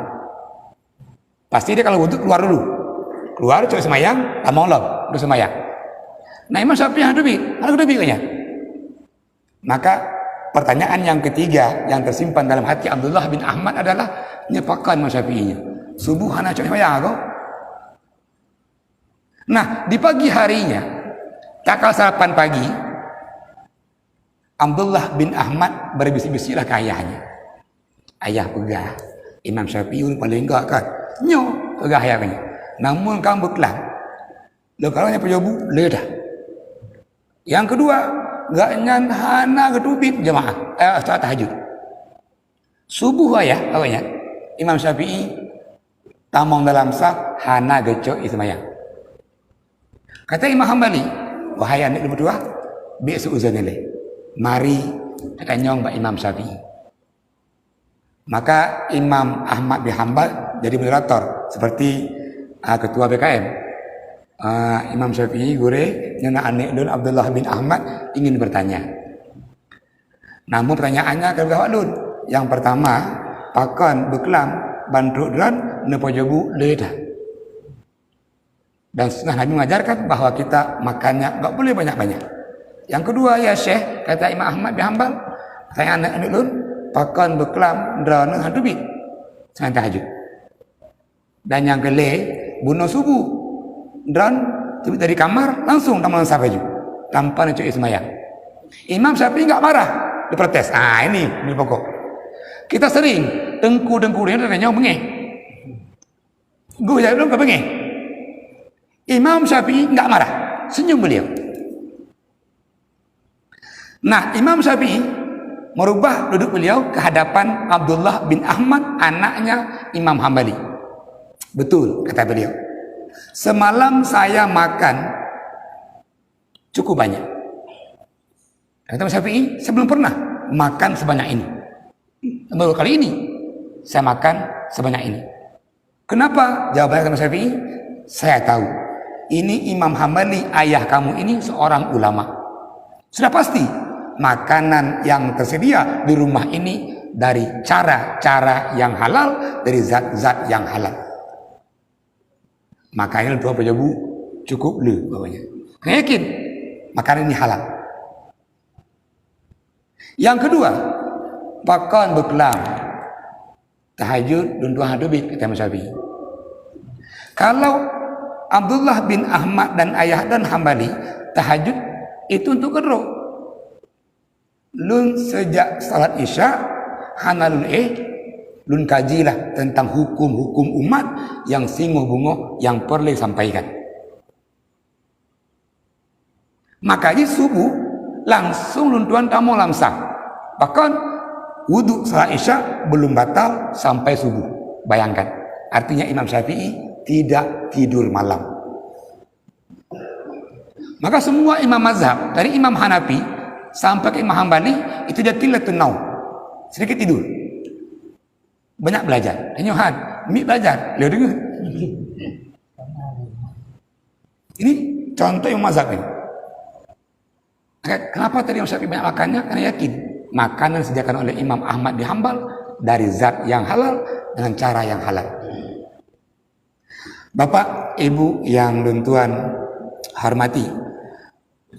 Pasti dia kalau wudu keluar dulu. Keluar coba semayang, amolok, terus semayang. Nah, Imam Syafi'i ada lebih kayaknya. Maka pertanyaan yang ketiga yang tersimpan dalam hati Abdullah bin Ahmad adalah nyepakan Imam Syafi'inya. Subuh hana coba semayang kau. Nah, di pagi harinya, tak kalah sarapan pagi, Abdullah bin Ahmad berbisik-bisiklah ke ayahnya. Ayah pegah. Imam Syafi'i paling enggak kan. Nyo pegah ayahnya. Namun kamu berkelang. Kalau yang pejabu, ledah. Yang kedua, enggak nyan hana ketubit jemaah. Saat tahajud. Subuh ayah, awalnya. Imam Syafi'i tamang dalam saf hana gecok ismayang. Kata Imam Hambali, wahai anak berdua, biar seuzanile. Mari kita nyong Mbak Imam Syafi'i. Maka Imam Ahmad bin Hambal jadi moderator seperti ketua BKM. Imam Syafi'i gure nyana anek dun Abdullah bin Ahmad ingin bertanya. Namun pertanyaannya kagak dun. Yang pertama, pakon beklam bantu dran nepojobu leda. Dan sunnah Nabi mengajarkan bahwa kita makannya enggak boleh banyak-banyak. Yang kedua, ya Syekh, kata Imam Ahmad bin Hanbal, saya anak dun pakon beklam dran hantubi. Sangat tahajud. Dan yang kele bunuh subuh. Dan dari kamar langsung taman safaju tanpa nak cuci semayang. Imam Syafi'i enggak marah, dia protes. Ini pokok. Kita sering dengku dia tanya bengeh. Gue jadi belum ke bengeh. Imam Syafi'i enggak marah, senyum beliau. Nah, Imam Syafi'i merubah duduk beliau ke hadapan Abdullah bin Ahmad, anaknya Imam Hambali. Betul kata beliau. Semalam saya makan cukup banyak. Kata Syafi'i, saya belum pernah makan sebanyak ini. Baru kali ini saya makan sebanyak ini. Kenapa? Jawabannya kata Syafi'i, saya tahu. Ini Imam Hambali, ayah kamu ini seorang ulama. Sudah pasti makanan yang tersedia di rumah ini dari cara-cara yang halal, dari zat-zat yang halal. Makanya dua pejabu cukup le bawahnya. Saya yakin makanan ini halal. Yang kedua, pakon berkelam tahajud dan dua hadubik kata Imam Syafi'i. Kalau Abdullah bin Ahmad dan ayah dan Hambali tahajud itu untuk kedua. Lun sejak salat Isya hanalun lun kajilah tentang hukum-hukum umat yang singguh bungo yang perlu sampaikan. Makanya subuh langsung lun tuan tamu lamsang. Bahkan wudhu salat Isya belum batal sampai subuh. Bayangkan. Artinya Imam Syafi'i tidak tidur malam. Maka semua imam mazhab dari Imam Hanafi sampai ke Imam Hambali itu dia tilatun naum. Sedikit tidur. Banyak belajar. Dan Yohan, mi belajar. Lihat dengar. Ini contoh yang mazhab ini. Kenapa tadi Imam Syafi'i banyak makannya? Karena yakin makanan disediakan oleh Imam Ahmad bin Hanbal dari zat yang halal dengan cara yang halal. Bapak, Ibu yang tuan hormati,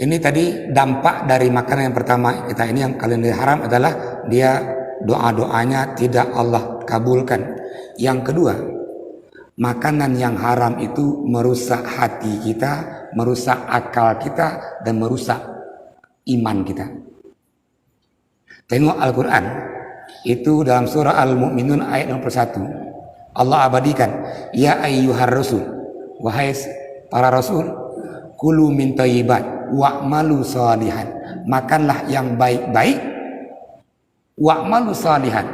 ini tadi dampak dari makanan yang pertama kita ini yang kalian haram adalah dia doa-doanya tidak Allah kabulkan. Yang kedua, makanan yang haram itu merusak hati kita, merusak akal kita, dan merusak iman kita. Tengok Al-Quran, itu dalam surah Al-Mu'minun ayat 61. Allah abadikan, ya ayyuhar rasul, wahai para rasul, kulu min thayyibat wa'malu salihan, makanlah yang baik-baik, wa'malu salihan,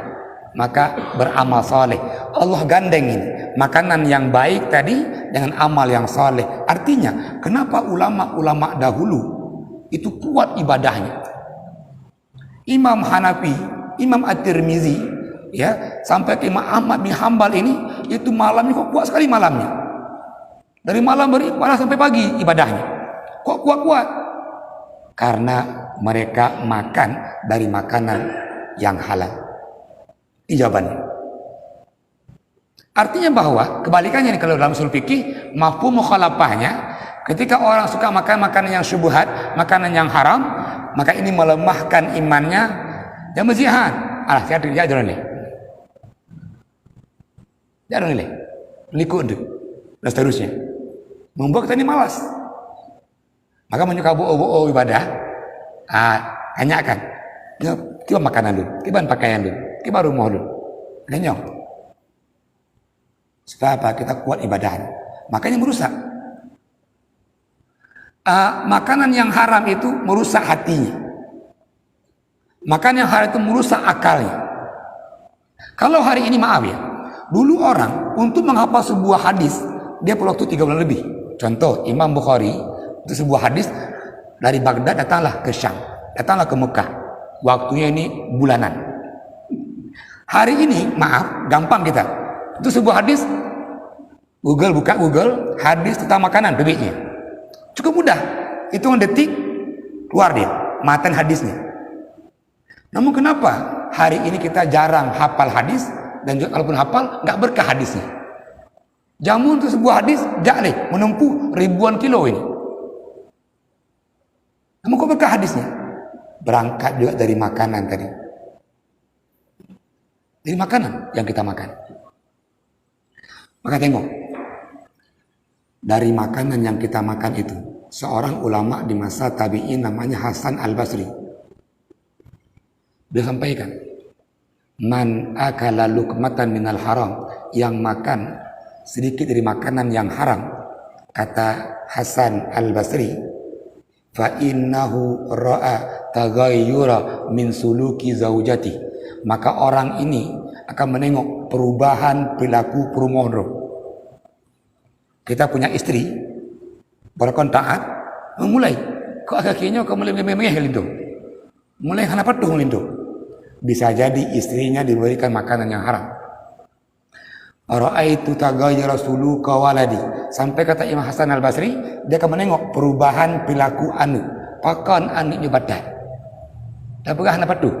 maka beramal saleh. Allah gandengin makanan yang baik tadi dengan amal yang saleh. Artinya, kenapa ulama-ulama dahulu itu kuat ibadahnya? Imam Hanafi, Imam At-Tirmizi, ya, sampai ke Imam Ahmad bin Hanbal ini, itu malamnya kok kuat sekali malamnya. Dari malam beribadah sampai pagi ibadahnya. Kok kuat-kuat? Karena mereka makan dari makanan yang halal. Ini jawabannya. Artinya bahwa kebalikannya nih, kalau dalam usul fikih, mafhum mukhalafahnya, ketika orang suka makan makanan yang syubhat, makanan yang haram, maka ini melemahkan imannya yang berjihad. Alah, saya tidak nih. Jangan nilai, likut dan seterusnya, membuat kita ini malas. Maka menyuka bohong ibadah, tanyakan, coba makanan dulu, coba pakaian dulu, coba rumah dulu, kenyang. Supaya apa? Kita kuat ibadahnya. Makanya merusak. Makanan yang haram itu merusak hatinya. Makanan yang haram itu merusak akalnya. Kalau hari ini maaf ya, dulu orang untuk menghafal sebuah hadis dia perlu waktu 3 bulan lebih. Contoh Imam Bukhari itu sebuah hadis dari Baghdad datanglah ke Syam, datanglah ke Mekah. Waktunya ini bulanan. Hari ini maaf gampang kita. Itu sebuah hadis Google, buka Google, hadis tentang makanan, bibitnya. Cukup mudah, hitungan detik, keluar dia, matan hadisnya. Namun kenapa hari ini kita jarang hafal hadis, dan juga kalaupun hafal, nggak berkah hadisnya. Jamun itu sebuah hadis, jalih, menempuh ribuan kilo ini. Namun kok berkah hadisnya? Berangkat juga dari makanan tadi. Dari makanan yang kita makan. Maka tengok, dari makanan yang kita makan itu, seorang ulama di masa tabi'in namanya Hasan Al-Basri, dia sampaikan, man akala luqmatan minal haram, yang makan sedikit dari makanan yang haram, kata Hasan Al-Basri, fa innahu ra'a taghayyura min suluki zaujati, maka orang ini akan menengok perubahan perilaku perumohon. Kita punya istri, berkon taat, memulai kok kakinya kok mulai memeh lindu, mulai hana patuh lindu. Bisa jadi istrinya diberikan makanan yang haram. Ra'aitu taghayyara suluka waladi, sampai kata Imam Hasan Al-Basri, dia akan menengok perubahan perilaku anu, pakon aniknya badan. Dan pegah hana patuh.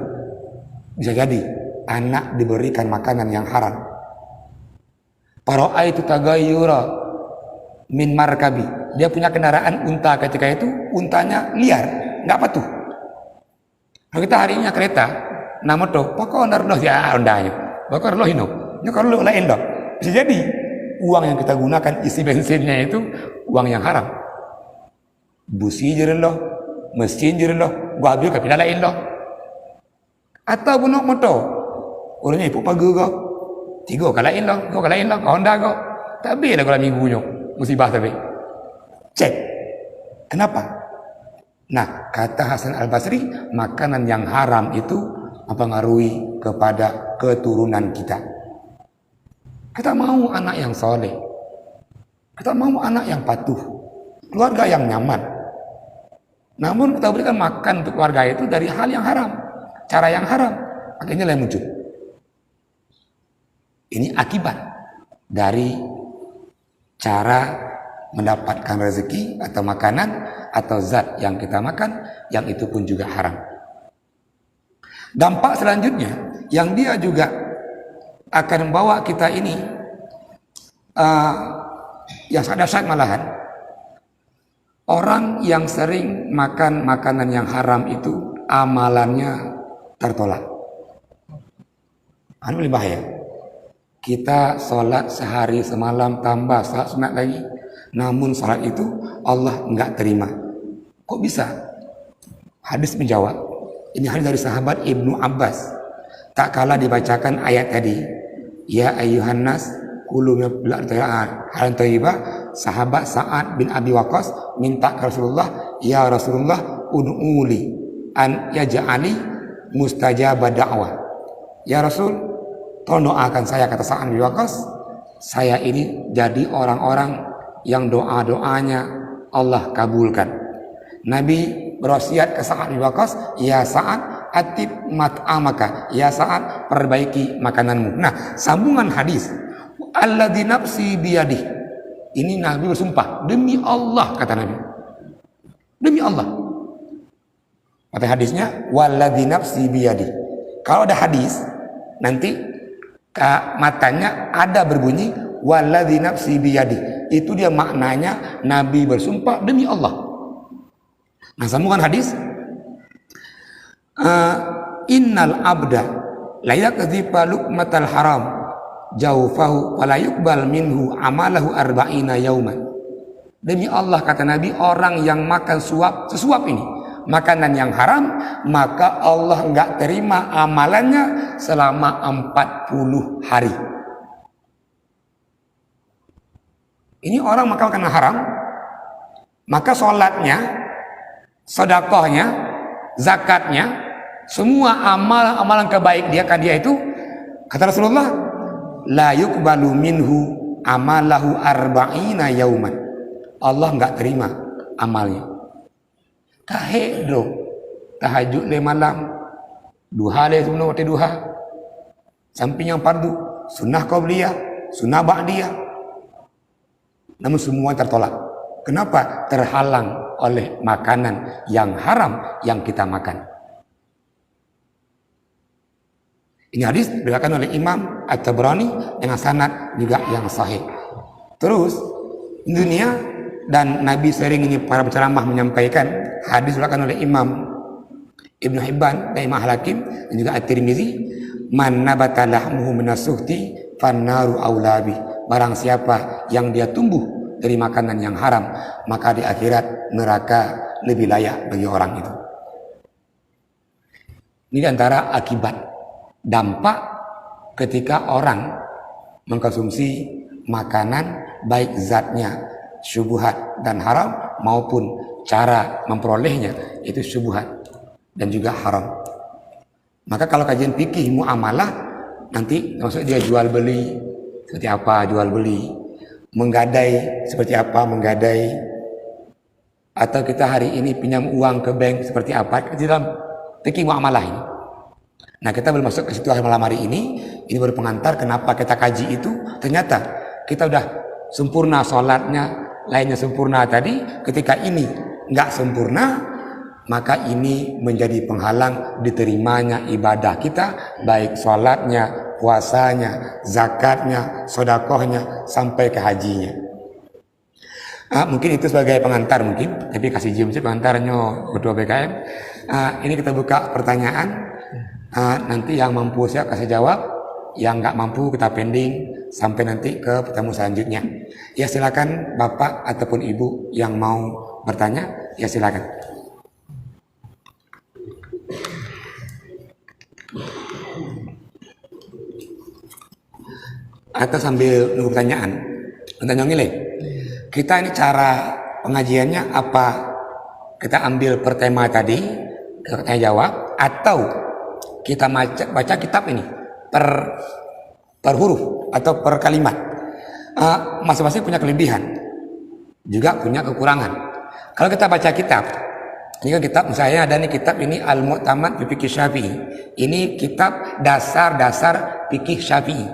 Bisa jadi anak diberikan makanan yang haram. Ra'aitu taghayyura min markabi, dia punya kendaraan unta, ketika itu untanya liar, nggak patuh. Kalau kita hari ini kereta, nama tuh, pokok narloh ya ondanya, pokok narloh ini, kalau lain dong. Bisa jadi uang yang kita gunakan isi bensinnya itu uang yang haram. Busi jirin loh, mesin jirin loh, gua ambil kapila lain loh. Atau bunok moto, orangnya ibu pagi kok, tiga kalain loh, kau kalain loh, kau Honda kok, tapi lah kalau minggunya. Musibah tapi cek kenapa? Nah, kata Hasan Al-Basri, makanan yang haram itu mempengaruhi kepada keturunan kita. Kita mau anak yang soleh, kita mau anak yang patuh, keluarga yang nyaman. Namun kita berikan makan untuk keluarga itu dari hal yang haram, cara yang haram, akhirnya yang muncul. Ini akibat dari cara mendapatkan rezeki atau makanan atau zat yang kita makan, yang itu pun juga haram. Dampak selanjutnya yang dia juga akan membawa kita ini yang sangat dahsyat malahan, orang yang sering makan makanan yang haram itu amalannya tertolak. Ini lebih bahaya. Kita sholat sehari semalam tambah salat sunat lagi, namun salat itu Allah enggak terima. Kok bisa? Hadis menjawab. Ini hadis dari sahabat Ibnu Abbas. Tak kala dibacakan ayat tadi, ya ayyuhan nas kulu min halan thayyibah, sahabat Sa'ad bin Abi Waqqas minta ke Rasulullah, ya Rasulullah ud'uli an yaj'ali mustajaba da'wah. Ya Rasul, tolong doakan saya, kata Sa'ad bin Waqqas, saya ini jadi orang-orang yang doa-doanya Allah kabulkan. Nabi berwasiat ke Sa'ad bin Waqqas, ya Sa'ad atib mat'amaka, ya Sa'ad perbaiki makananmu. Nah, sambungan hadis, alladzi nafsi biyadih, ini Nabi bersumpah, demi Allah, kata Nabi, demi Allah. Kata hadisnya, walladzi nafsi biyadih. Kalau ada hadis nanti matanya ada berbunyi walladzi nafsi biyadi, itu dia maknanya Nabi bersumpah demi Allah. Nah, sambungan hadis, innal abda la yakdzifa luqmatal haram jaufahu wa la yuqbal minhu amalahu arba'ina yauman. Demi Allah, kata Nabi, orang yang makan sesuap ini, makanan yang haram, maka Allah enggak terima amalannya selama 40 hari. Ini orang makan makanan haram, maka sholatnya, sedekahnya, zakatnya, semua amalan-amalan kebaik dia itu, kata Rasulullah, la yuqbalu minhu amalahu arba'ina yauman. Allah enggak terima amalnya. Tahajud, tahajud le malam, duha le sebelum waktu duha, samping yang fardu, sunnah qabliyah, sunnah ba'diyah. namun semua tertolak. Kenapa? Terhalang oleh makanan yang haram yang kita makan. Ini hadis diriwayatkan oleh Imam At-Tabrani dengan sanad juga yang sahih. Terus dunia dan Nabi sering ini para penceramah menyampaikan hadis diriwayatkan oleh Imam Ibnu Hibban dan Imam Hakim dan juga At-Tirmizi, man nabata lahmuhu minasuhti fannaru aulabi. Barang siapa yang dia tumbuh dari makanan yang haram, maka di akhirat neraka lebih layak bagi orang itu. Ini antara akibat dampak ketika orang mengkonsumsi makanan baik zatnya syubhat dan haram maupun cara memperolehnya itu syubhat dan juga haram. Maka kalau kajian fikih muamalah nanti maksud dia jual beli seperti apa jual beli, menggadai seperti apa menggadai, atau kita hari ini pinjam uang ke bank seperti apa di dalam fikih muamalah ini. Nah, kita belum masuk ke situ malam hari ini baru pengantar kenapa kita kaji itu. Ternyata kita udah sempurna sholatnya, lainnya sempurna tadi. Ketika ini nggak sempurna, maka ini menjadi penghalang diterimanya ibadah kita, baik sholatnya, puasanya, zakatnya, sodakohnya, sampai ke hajinya. Mungkin itu sebagai pengantar mungkin, tapi kasih jam sih pengantarnya ketua BKM. Ini kita buka pertanyaan. Nanti yang mampu saya kasih jawab, yang nggak mampu kita pending sampai nanti ke pertemuan selanjutnya. Ya silakan Bapak ataupun Ibu yang mau bertanya, ya silakan. Atau sambil nunggu pertanyaan, nilai. Kita ini cara pengajiannya apa? Kita ambil per tema tadi, tanya jawab, atau kita baca kitab ini per huruf atau per kalimat. Masing-masing punya kelebihan, juga punya kekurangan. Kalau kita baca kitab, ini kan kitab misalnya ada nih kitab ini Al-Mu'tamad fi Fiqih Syafi'i. Ini kitab dasar-dasar fikih Syafi'i.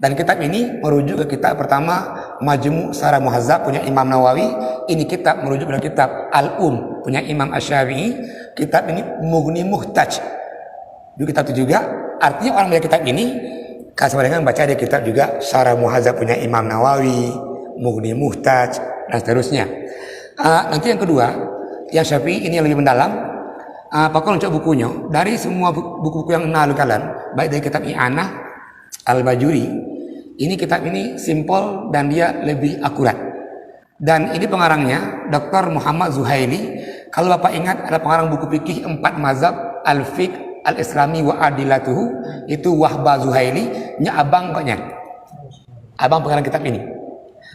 Dan kitab ini merujuk ke kitab pertama Majmu' Syarah Muhadzab punya Imam Nawawi. Ini kitab merujuk ke kitab Al-Um punya Imam Asy-Syafi'i. Kitab ini Mughni Muhtaj. Di kitab itu juga artinya orang baca kitab ini sama dengan baca dia kitab juga Syarah Muhadzab punya Imam Nawawi, Mughni Muhtaj dan seterusnya. Nanti yang kedua, yang Syafi'i ini yang lebih mendalam. Pakal untuk bukunya dari semua buku-buku yang nal kalian, baik dari kitab I'anah Al-Bajuri. Ini kitab ini simpel dan dia lebih akurat. Dan ini pengarangnya Dr. Muhammad Zuhaili. Kalau Bapak ingat ada pengarang buku fikih 4 mazhab Al-Fiqh Al-Islami wa Adilatuhu, itu Wahba Zuhaili, nya abang koknya. Abang pengarang kitab ini.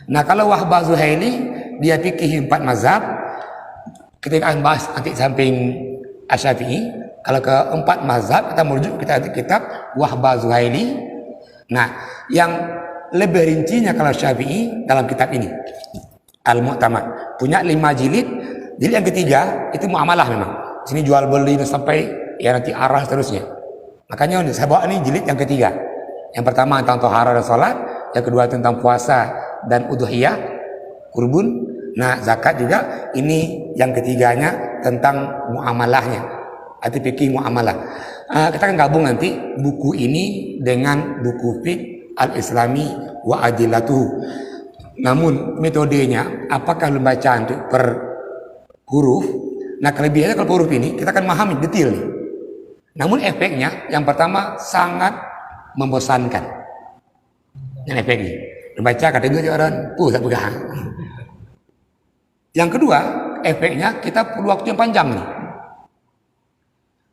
Nah, kalau Wahba Zuhaili dia fikih 4 mazhab. Ketika akan bahas nanti samping Asy-Syafi'i, kalau ke 4 mazhab kita merujuk kita kitab Wahba Zuhaili. Nah, yang lebih rincinya kalau Syafi'i dalam kitab ini Al-Mu'tamad punya 5 jilid. Jilid yang ketiga itu muamalah memang. Sini jual beli sampai ya nanti arah seterusnya. Makanya saya bawa ini jilid yang ketiga. Yang pertama tentang tohara dan salat, yang kedua tentang puasa dan udhiyah, kurbun. Nah, zakat juga. Ini yang ketiganya tentang muamalahnya. Arti fikih muamalah. Kita akan gabung nanti buku ini dengan buku Fiqh Al-Islami wa Adilatuhu. Namun metodenya apakah membaca untuk per huruf? Nah, kelebihannya kalau per huruf ini kita akan memahami detail nih. Namun efeknya yang pertama sangat membosankan. Yang efeknya membaca kata itu orang tak pegang. Yang kedua, efeknya kita perlu waktu yang panjang nih.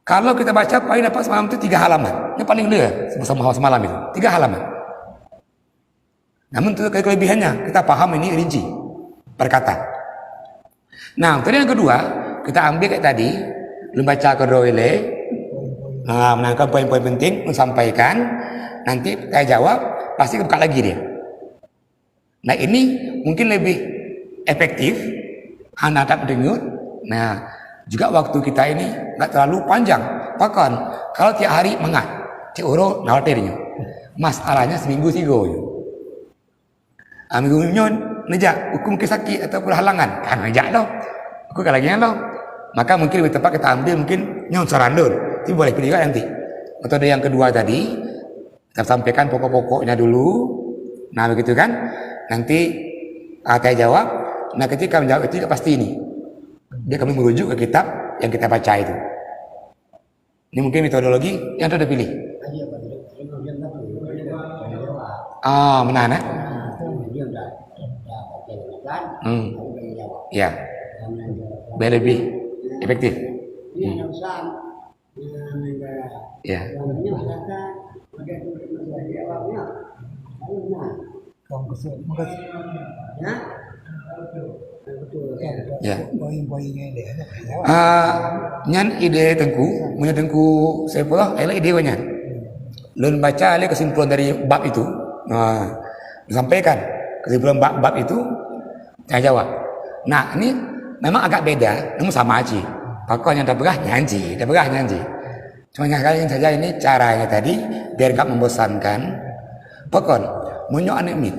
Kalau kita baca paling dapat semalam itu 3 halaman. Yang paling dia semalam itu 3 halaman. Namun itu kelebihannya kita paham ini rinci perkata. Nah, tadi yang kedua kita ambil kayak tadi, membaca kedowele, menangkap poin-poin penting, menyampaikan, nanti saya jawab, pasti buka lagi dia. Nah, ini mungkin lebih efektif, anda dapat dengar. Nah, juga waktu kita ini nggak terlalu panjang. Bahkan kalau tiap hari mengat, cik uro nawatirnya, masalahnya seminggu sih go. Minggu nejak, hukum mungkin sakit ataupun halangan, kan nejak loh. Aku kalau lagi loh. Maka mungkin lebih tepat kita ambil mungkin nyong sarandul. Itu boleh pilih juga nanti. Metode yang kedua tadi kita sampaikan pokok-pokoknya dulu. Nah begitu kan. Nanti saya jawab. Nah ketika menjawab itu pasti ini. Dia kami merujuk ke kitab yang kita baca itu. Ini mungkin metodologi yang sudah pilih. Menahan ya. Biar lebih efektif. Ya. Ya. Nyan ide tengku, punya tengku saya pula, adalah ide banyak. Lalu baca oleh kesimpulan dari bab itu, disampaikan kesimpulan bab itu, saya jawab. Nah ini memang agak beda, namun sama aja. Pokoknya dah berah nyanyi. Cuma kali saja ini caranya tadi biar gak membosankan. Pokoknya munyo anak mit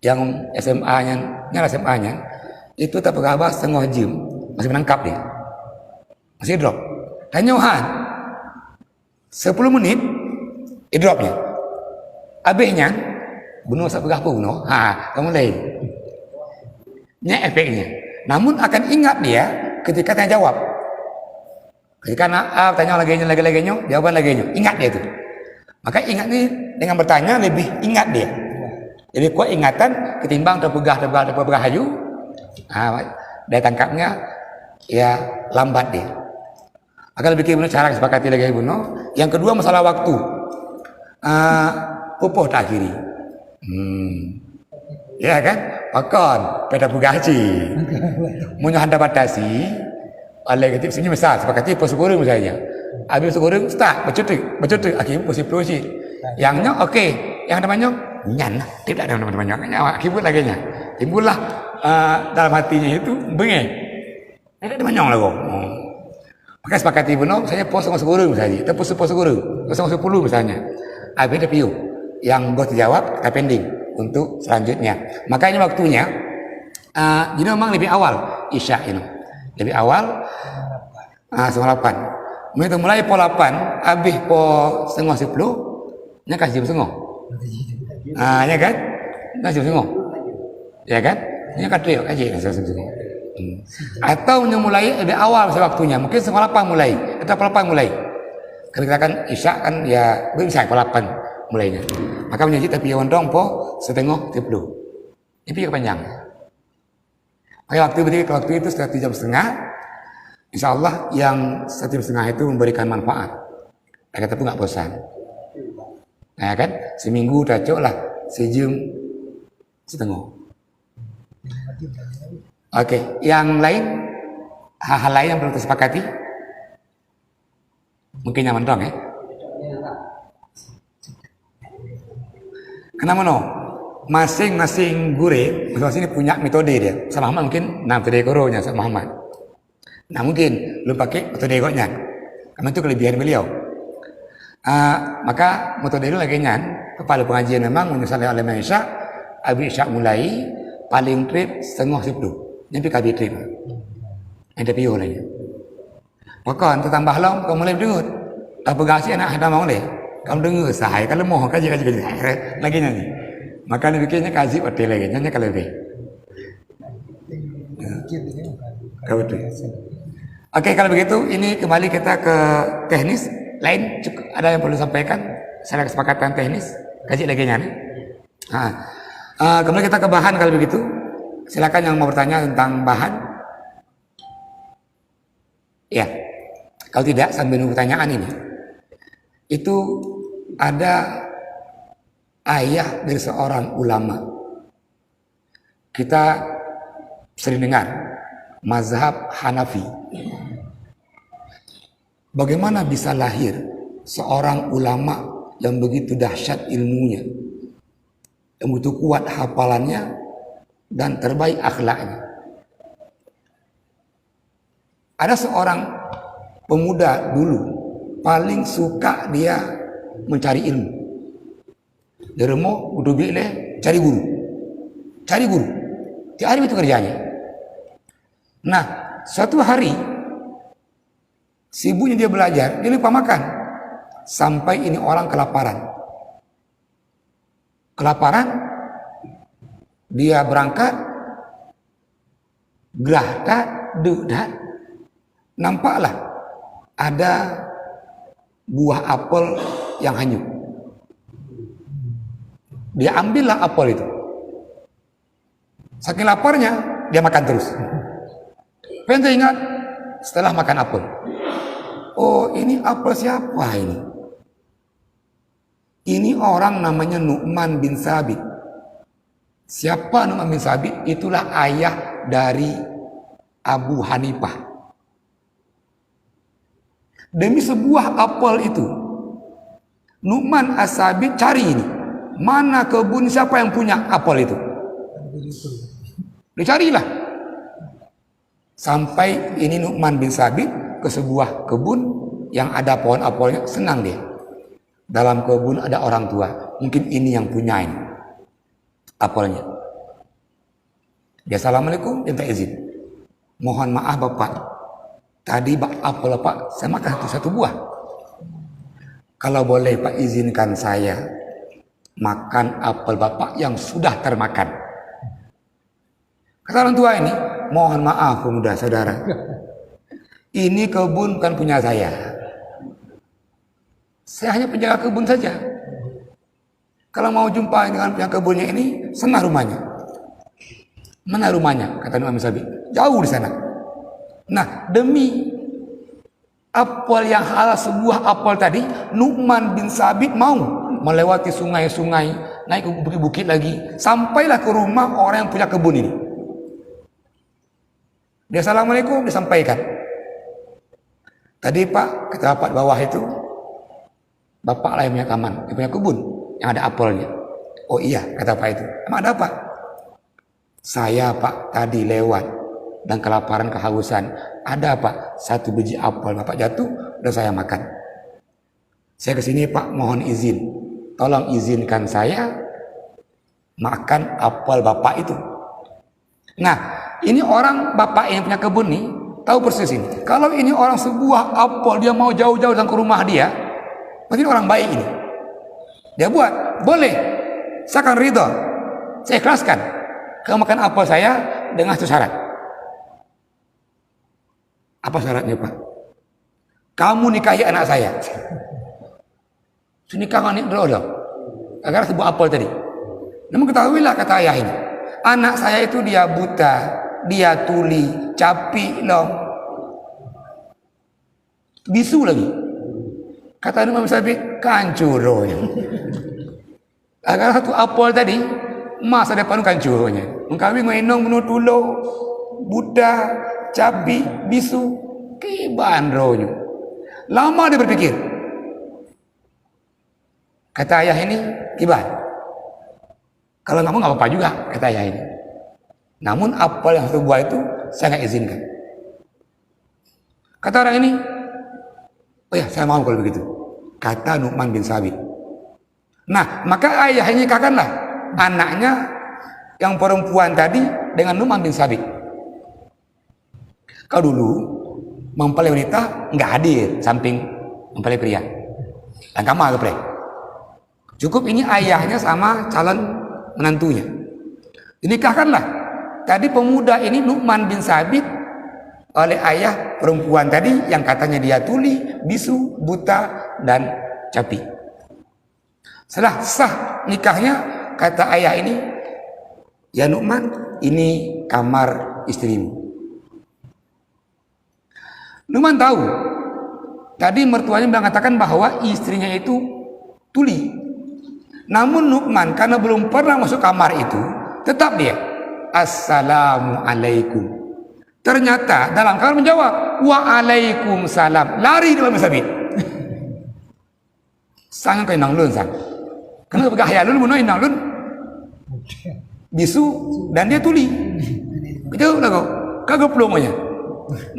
yang SMA-nya itu tak berapa setengah jam masih menangkap dia, masih drop. Dan nyohan 10 menit dropnya. Habisnya bunuh sak berapa bunuh. Kamu lain. Ini efeknya. Namun akan ingat dia ketika tanya jawab. Ketika tanya lagi jawaban lagi ingat dia itu. Maka ingat ini dengan bertanya lebih ingat dia. Lebih kuat ingatan ketimbang terpegah hayu. Daya tangkapnya ya lambat dia. Maka lebih kira cara kesepakati lagi bunuh. Yang kedua masalah waktu. Pupuh tak kiri. Ya kan? Pakon pada pugaji. Munyo handa batasi. Oleh ketik sini besar sepakati persegurung misalnya. Habis persegurung start bercutik akhirnya posisi. Yangnya okey, yang namanya nyan. Tidak ada namanya. Akibat lagi nya. Timbullah dalam hatinya itu bengeng. Tidak ada manyong lagu. Maka sepakati benar saya pos sama segurung misalnya. Kita pos segurung 010 misalnya. Habis ada piu. Yang gue terjawab kita pending untuk selanjutnya. Makanya waktunya jadi memang lebih awal Isya ini. Lebih awal 9:08. Mulai pukul 8 habis pukul 9:10 nya kasih jam 9. Ya kan? Kasih jam 9. Ya kan? Nya katrio kasih jam 9. Atau mulai lebih awal waktunya. Mungkin 9:08 mulai atau 8 mulai. Kalau kita kan Isya kan ya bisa 8 mulainya. Maka menjadi tapi wondong po 9:30. Ini panjang. Waktu itu sekitar 3:30. Insya Allah yang 1:30 itu memberikan manfaat. Kita pun nggak bosan. Nah kan seminggu udah cukup lah 1:30. Oke, yang lain hal-hal lain yang perlu disepakati? Mungkin nyaman dong ya. Kenapa no? Masing-masing guru masing-masing punya metode dia. Sama Muhammad mungkin metode koronya sama Muhammad. Nah mungkin lu pakai metode koknya. Karena itu kelebihan beliau. Maka metode itu lagi nyan. Kepala pengajian memang menyusul oleh Isya. Habis Isya mulai paling trip 9:10. Nyampe kabeh trip. Ada piu lagi. Maka tambah long kamu mulai berikut. Tak pegasi anak ada mau leh. Kamu dengar sahai kalau mau kaji lagi nyanyi. Maka bikinnya kaji hotel lagi, nyanyi kalau lebih. Oke, kalau begitu ini kembali kita ke teknis. Lain cukup ada yang perlu sampaikan secara kesepakatan teknis. Kaji lagi nyanyi. Kemudian kita ke bahan kalau begitu. Silakan yang mau bertanya tentang bahan. Ya, kalau tidak sambil nunggu pertanyaan ini. Itu ada ayah dari seorang ulama. Kita sering dengar mazhab Hanafi. Bagaimana bisa lahir seorang ulama yang begitu dahsyat ilmunya, yang begitu kuat hafalannya dan terbaik akhlaknya. Ada seorang pemuda dulu paling suka dia mencari ilmu. Dia mau udah bilang cari guru. cari guru. Tiap hari itu kerjanya. Nah, suatu hari sibuknya dia belajar, dia lupa makan. Sampai ini orang kelaparan. Dia berangkat, nampaklah ada buah apel yang hanyut. Dia ambillah apel itu. Saking laparnya, dia makan terus. Pengen ingat setelah makan apel. Oh, ini apel siapa ini? Ini orang namanya Nu'man bin Sabit. Siapa Nu'man bin Sabit? Itulah ayah dari Abu Hanifah. Demi sebuah apel itu, Nu'man as-Sabit cari ini. Mana kebun, siapa yang punya apel itu? Dicarilah. Sampai ini Nu'man bin Sabit ke sebuah kebun yang ada pohon apelnya, senang dia. Dalam kebun ada orang tua, mungkin ini yang punya ini apelnya. Dia assalamualaikum, minta izin. Mohon maaf Bapak, tadi apel Bapak saya makan satu buah. Kalau boleh Pak izinkan saya makan apel Bapak yang sudah termakan. Kata orang tua ini, mohon maaf pemuda saudara, ini kebun bukan punya saya. Saya hanya penjaga kebun saja. Kalau mau jumpa dengan yang kebunnya ini, sana rumahnya. Mana rumahnya? Kata Nu'man bin Sabit. Jauh di sana. Nah, demi apel yang halal, sebuah apel tadi, Nu'man bin Sabit mau melewati sungai-sungai, naik ke bukit-bukit lagi, sampailah ke rumah orang yang punya kebun ini. Dia assalamualaikum, disampaikan. Tadi Pak, kata Bapak di bawah itu, Bapak lah yang punya taman, yang punya kebun, yang ada apelnya. Oh iya, kata Pak itu. Emang ada apa? Saya Pak tadi lewat dan kelaparan, kehausan. Ada Pak, satu biji apel Bapak jatuh, udah saya makan. Saya kesini Pak, mohon izin. Tolong izinkan saya makan apel Bapak itu. Nah, ini orang Bapak yang punya kebun nih, tahu persis ini. Kalau ini orang sebuah apel, dia mau jauh-jauh datang ke rumah dia, berarti orang baik ini. Dia buat, boleh, saya akan ridho, saya ikhlaskan kamu makan apel saya dengan satu syarat. Apa syaratnya Pak? Kamu nikahi anak saya. Nikahkan dulu agar sebuah apel tadi. Namun ketahuilah, kata ayah ini, anak saya itu dia buta, dia tuli, capi, long, bisu lagi. Kata Nu'man bin Sabit, kancuronya. Agar satu apel tadi, masa depan kancuronya. Mengkawin ngenong bunuh tulo, buta, capi, bisu, kibandronya. Lama dia berpikir. Kata ayah ini, kibar. Kalau nggak mau nggak apa-apa juga, kata ayah ini. Namun apel yang satu buah itu saya nggak izinkan. Kata orang ini, oh ya saya mau kalau begitu. Kata Nu'man bin Sabit. Nah, maka ayah ini nikahkanlah anaknya yang perempuan tadi dengan Nu'man bin Sabit. Kalau dulu mempelai wanita nggak hadir samping mempelai pria. Dan kamar ke cukup ini ayahnya sama calon menantunya. Dinikahkanlah. Tadi pemuda ini Nu'man bin Sabit oleh ayah perempuan tadi yang katanya dia tuli, bisu, buta, dan capi. Setelah sah nikahnya, kata ayah ini, ya Nu'man, ini kamar istrimu. Nu'man tahu, tadi mertuanya mengatakan bahwa istrinya itu tuli. Namun Nu'man karena belum pernah masuk kamar itu, tetap dia Assalamualaikum. Ternyata dalam kamar menjawab Waalaikumsalam. Lari dia Sabit. Sangat kau inang lun sang. Karena bergaya lun menoi inang lun bisu dan dia tuli. Itu lagu kagak peluangnya.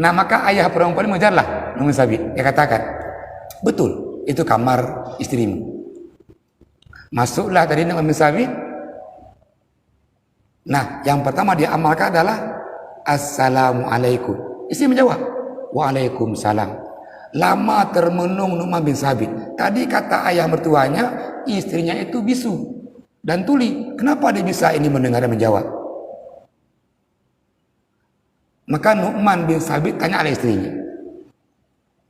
Nah maka ayah perempuan mengejarlah Nu'man Sabit. Dia katakan, betul itu kamar istrimu. Masuklah tadi Nu'man bin Sabit, Nah, yang pertama dia amalkan adalah Assalamualaikum. Istri menjawab, Waalaikumsalam. Lama termenung Nu'man bin Sabit. Tadi kata ayah mertuanya, istrinya itu bisu dan tuli. Kenapa dia bisa ini mendengar dan menjawab? Maka Nu'man bin Sabit tanya oleh istrinya,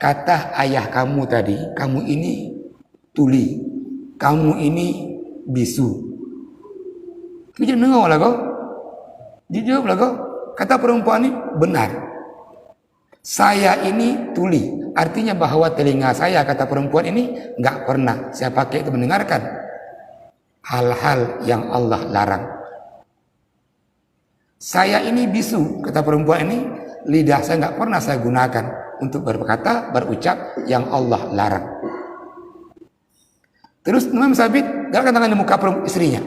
kata ayah kamu tadi, kamu ini tuli, kamu ini bisu. Dia dengar lah kau. Dia jawab lah kau. Kata perempuan ini benar. Saya ini tuli. Artinya bahwa telinga saya, kata perempuan ini, nggak pernah saya pakai itu mendengarkan hal-hal yang Allah larang. Saya ini bisu, kata perempuan ini, lidah saya nggak pernah saya gunakan untuk berkata, berucap yang Allah larang. Terus Nu'man bin Sabit gerakan tangan di muka istrinya.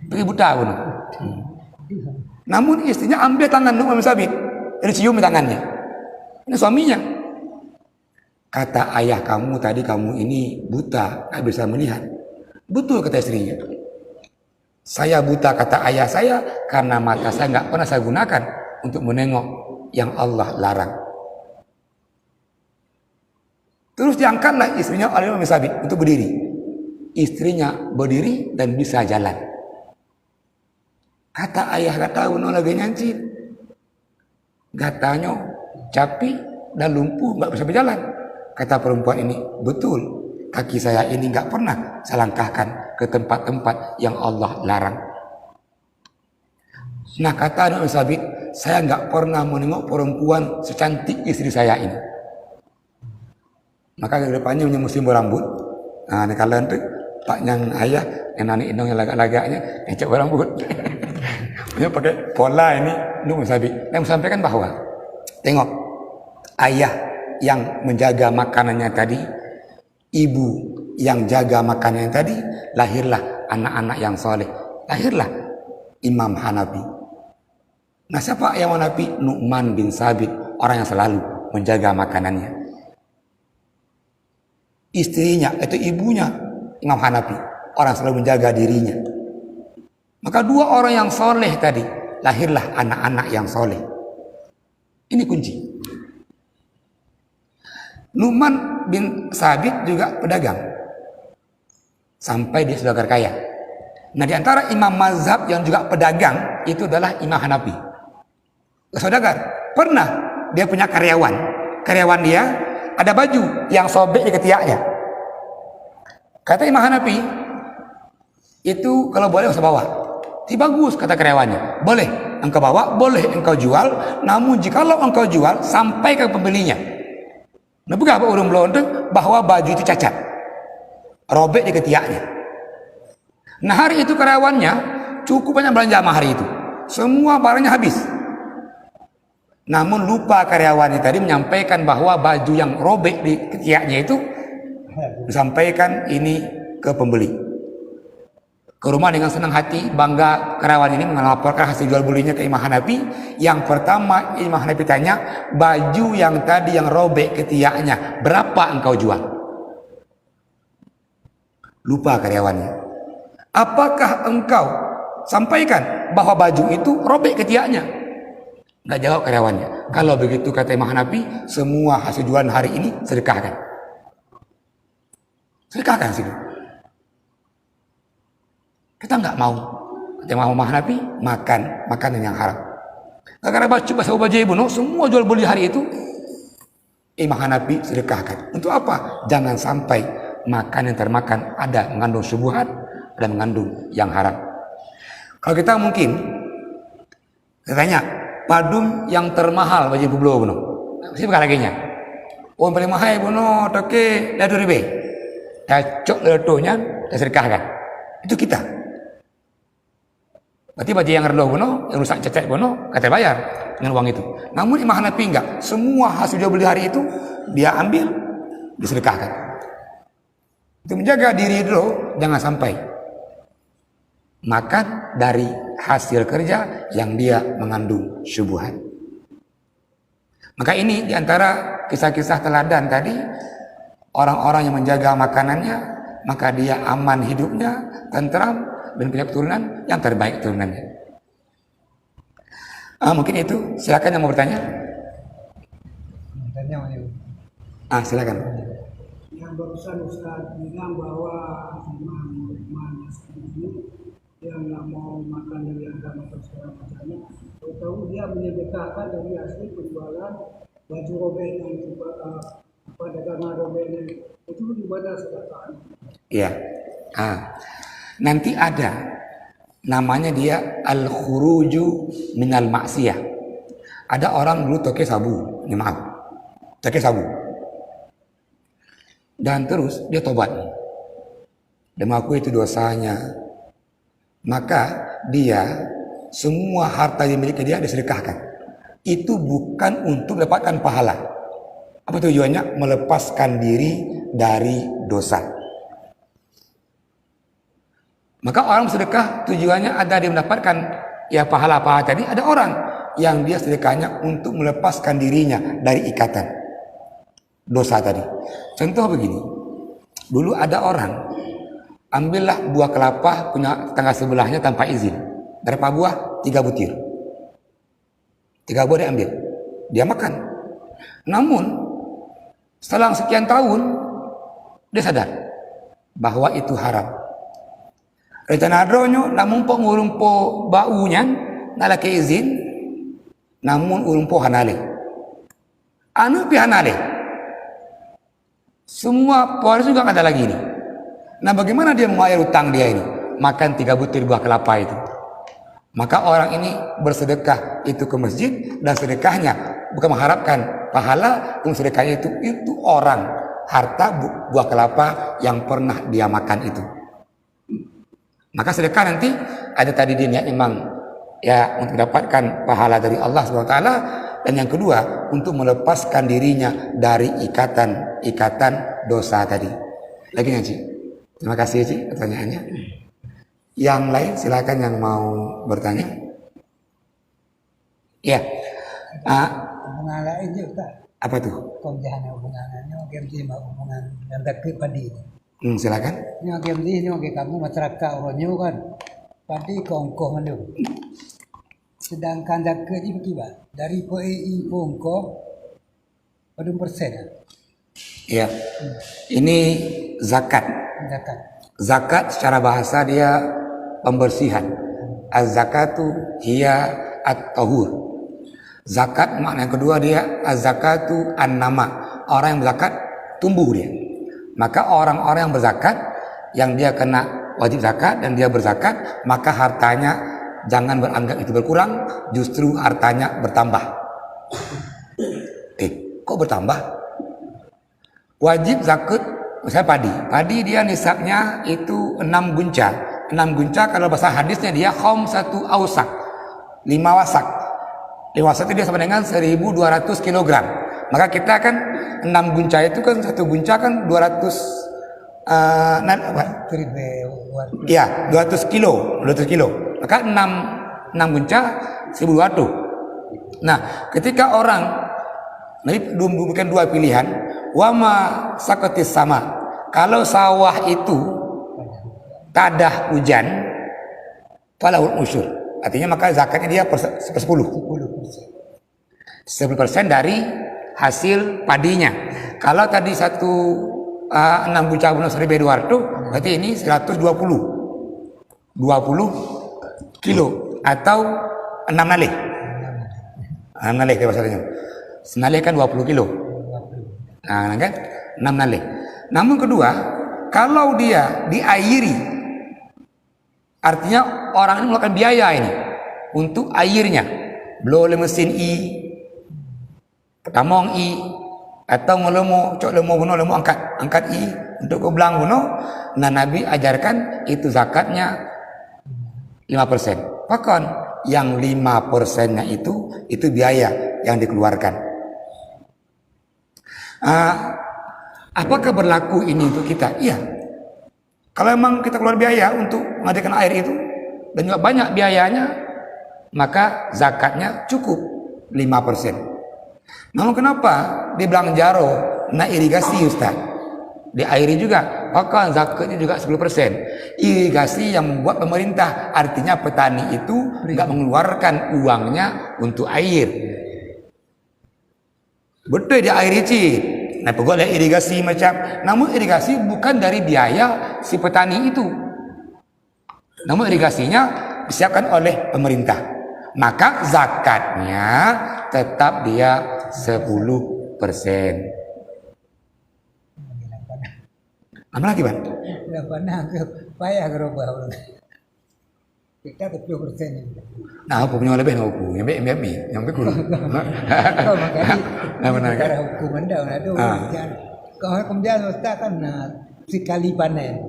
Pergi buta pun. Namun istrinya ambil tangan Nu'man bin Sabit, cium tangannya. Ini suaminya. Kata ayah kamu tadi, kamu ini buta, nggak bisa melihat. Betul, kata istrinya. Saya buta, kata ayah saya, karena mata saya nggak pernah saya gunakan untuk menengok yang Allah larang. Terus diangkatlah istrinya oleh Nu'man bin Sabit untuk berdiri. Istrinya berdiri dan bisa jalan. Kata ayah, kata uno lagi nyancit. Gatanya capi dan lumpuh, nggak bisa berjalan. Kata perempuan ini, betul. Kaki saya ini nggak pernah saya langkahkan ke tempat-tempat yang Allah larang. Nah, kata Nu'man bin Sabit, saya nggak pernah menengok perempuan secantik istri saya ini. Maka ke depannya punya musim berambut. Nah, ini kalian tuh pak yang ayah, yang anak indong yang lagak-lagaknya, yang cek berambut. Dia pakai pola ini Nu'man bin Sabit. Yang menyampaikan bahwa tengok, ayah yang menjaga makanannya tadi, ibu yang jaga makanannya tadi, lahirlah anak-anak yang soleh, lahirlah Imam Hanafi. Nah, siapa yang Hanafi? Nu'man bin Sabit, orang yang selalu menjaga makanannya. Istrinya, itu ibunya Imam Hanafi, orang yang selalu menjaga dirinya. Maka dua orang yang soleh tadi, lahirlah anak-anak yang soleh. Ini kunci. Nu'man bin Sabit juga pedagang. Sampai dia sudah kaya. Nah, di antara imam mazhab yang juga pedagang, itu adalah Imam Hanafi. Saudagar, pernah dia punya karyawan. Karyawan dia ada baju yang sobek di ketiaknya. Kata Imam Hanafi, itu kalau boleh usah bawa. Bagus, kata karyawannya. Boleh engkau bawa, boleh engkau jual, namun jikalau engkau jual, sampai ke pembelinya. Nah, bukan apa urung belum bahwa baju itu cacat, robek di ketiaknya. Nah, hari itu karyawannya cukup banyak belanja sama hari itu. Semua barangnya habis. Namun lupa karyawannya tadi menyampaikan bahwa baju yang robek di ketiaknya itu disampaikan ini ke pembeli. Ke rumah dengan senang hati, bangga karyawan ini melaporkan hasil jual belinya ke Imam Hanafi. Yang pertama Imam Hanafi tanya, baju yang tadi yang robek ketiaknya, berapa engkau jual? Lupa karyawannya. Apakah engkau sampaikan bahwa baju itu robek ketiaknya? Nggak jawab karyawannya. Kalau begitu, kata Imam Hanafi, semua hasil jualan hari ini sedekahkan. Sedekahkan sih. Kita nggak mau. Kata Imam Hanafi, makan makanan yang haram. Karena baju ibu, semua jual beli hari itu Imam Hanafi sedekahkan. Untuk apa? Jangan sampai makan yang termakan ada mengandung syubhat dan mengandung yang haram. Kalau kita mungkin katanya padum yang termahal baju ibu belum, mesti bukan lagi nya. Oh, paling mahal ibu toke dah 2 ribu. Cocok ledonya dan sedekahkan. Itu kita. Berarti baju yang rendah yang rusak cacat kata bayar dengan uang itu. Namun Imam Hanafi enggak. Semua hasil jual beli hari itu dia ambil, disedekahkan. Itu menjaga diri dulu, jangan sampai makan dari hasil kerja yang dia mengandung syubhat. Maka ini diantara kisah-kisah teladan tadi, orang-orang yang menjaga makanannya, maka dia aman hidupnya, tentram, dan punya keturunan yang terbaik keturunannya. Mungkin itu. Silakan yang mau bertanya. Silakan. Yang barusan Ustaz bilang bahwa Imam ini yang nggak mau makan dari agama atau segala macamnya, tahu dia menyedekahkan dari hasil penjualan baju robeknya itu, dagangan robeknya itu ibadah sedekah. Iya. Nanti ada namanya dia al-khuruju minal maksiyah. Ada orang dulu toke sabu, toke sabu. Dan terus dia tobat. Dan mengakui itu dosanya. Maka dia semua harta yang dimiliki dia disedekahkan. Itu bukan untuk mendapatkan pahala. Apa tujuannya? Melepaskan diri dari dosa. Maka orang sedekah tujuannya ada dia mendapatkan pahala-pahala tadi. Ada orang yang dia sedekahnya untuk melepaskan dirinya dari ikatan dosa tadi. Contoh begini, dulu ada orang ambillah buah kelapa punya tetangga sebelahnya tanpa izin. Berapa buah? 3 butir. 3 buah dia ambil, dia makan. Namun setelah sekian tahun dia sadar bahwa itu haram. Rencana adronyo namun pengurumpo baunya nala ke izin, namun urumpo hanale. Anu pi hanale. Semua pewaris juga ada lagi ini. Nah, bagaimana dia mengalir utang dia ini? Makan 3 butir buah kelapa itu. Maka orang ini bersedekah itu ke masjid, dan sedekahnya bukan mengharapkan pahala, sedekahnya itu orang harta buah kelapa yang pernah dia makan itu. Maka sedekah nanti ada tadi dia niat memang untuk mendapatkan pahala dari Allah SWT, dan yang kedua untuk melepaskan dirinya dari ikatan dosa tadi. Lagi nggak, Ci? Terima kasih, Ci, pertanyaannya. Yang lain silakan yang mau bertanya. Ya. Hubungan lain juga. Apa tuh? Kau jangan hubungannya, hubungan yang dekat padi. Silakan. Ini kamu masyarakat orangnya kan padi kongkoh mana. Sedangkan zakat ini bagaimana? Dari PEI kongkoh pada persen. Ya. Ini zakat. Zakat secara bahasa dia pembersihan. Az-zakatu hiya at-tahur. Zakat makna yang kedua dia az-zakatu an-nama. Orang yang berzakat tumbuh dia. Maka orang-orang yang berzakat, yang dia kena wajib zakat dan dia berzakat, maka hartanya jangan beranggap itu berkurang, justru hartanya bertambah. Kok bertambah? Wajib zakat, misalnya padi dia nisabnya itu 6 gunca. 6 gunca kalau bahasa hadisnya dia satu ausak, 5 wasak. 5 wasak itu dia sama dengan 1200 kg. Maka kita kan 6 gunca itu kan, satu gunca kan 200 ya 200 kilo. Maka 6 gunca 1200. Nah, ketika orang bukan 2 pilihan, wama sakotis sama. Kalau sawah itu tadah hujan, falahul usyur. Artinya maka zakatnya dia 10% dari hasil padinya. Kalau tadi 6 gunca bonus 1200, berarti ini 20 kilo atau 6 nalih. 6 nalih bahasanya. Senalih kan 20 kilo. Nah kan 6 nalih. Namun kedua, kalau dia diairi, artinya orang ini melakukan biaya ini untuk airnya, belum mesin pertamong atau ngelemo cok lemo buno lemo angkat untuk ke belang buno. Nah, Nabi ajarkan itu zakatnya 5%. Bahkan yang 5%-nya itu biaya yang dikeluarkan. Apakah berlaku ini untuk kita? Iya. Kalau memang kita keluar biaya untuk mengadakan air itu dan juga banyak biayanya, maka zakatnya cukup 5%. Namun kenapa di Belangjaro irigasi Ustaz? Diairi juga Maka zakatnya juga 10%. Irigasi yang membuat pemerintah, artinya petani itu nggak mengeluarkan uangnya untuk air. Betul dia air itu. Nah, pokoknya irigasi macam, namun irigasi bukan dari biaya si petani itu. Namun irigasinya disiapkan oleh pemerintah. Maka zakatnya tetap dia 10%. Apa lagi, Bang? Tidak pernah ke payah ke rubah orang. Kita 70%. Nah, aku punya lebih nak aku. Yang betul. Kau makanya Nah, benar kan? negara hukum anda ada. Kau kemudian ustaz kan sekali panen.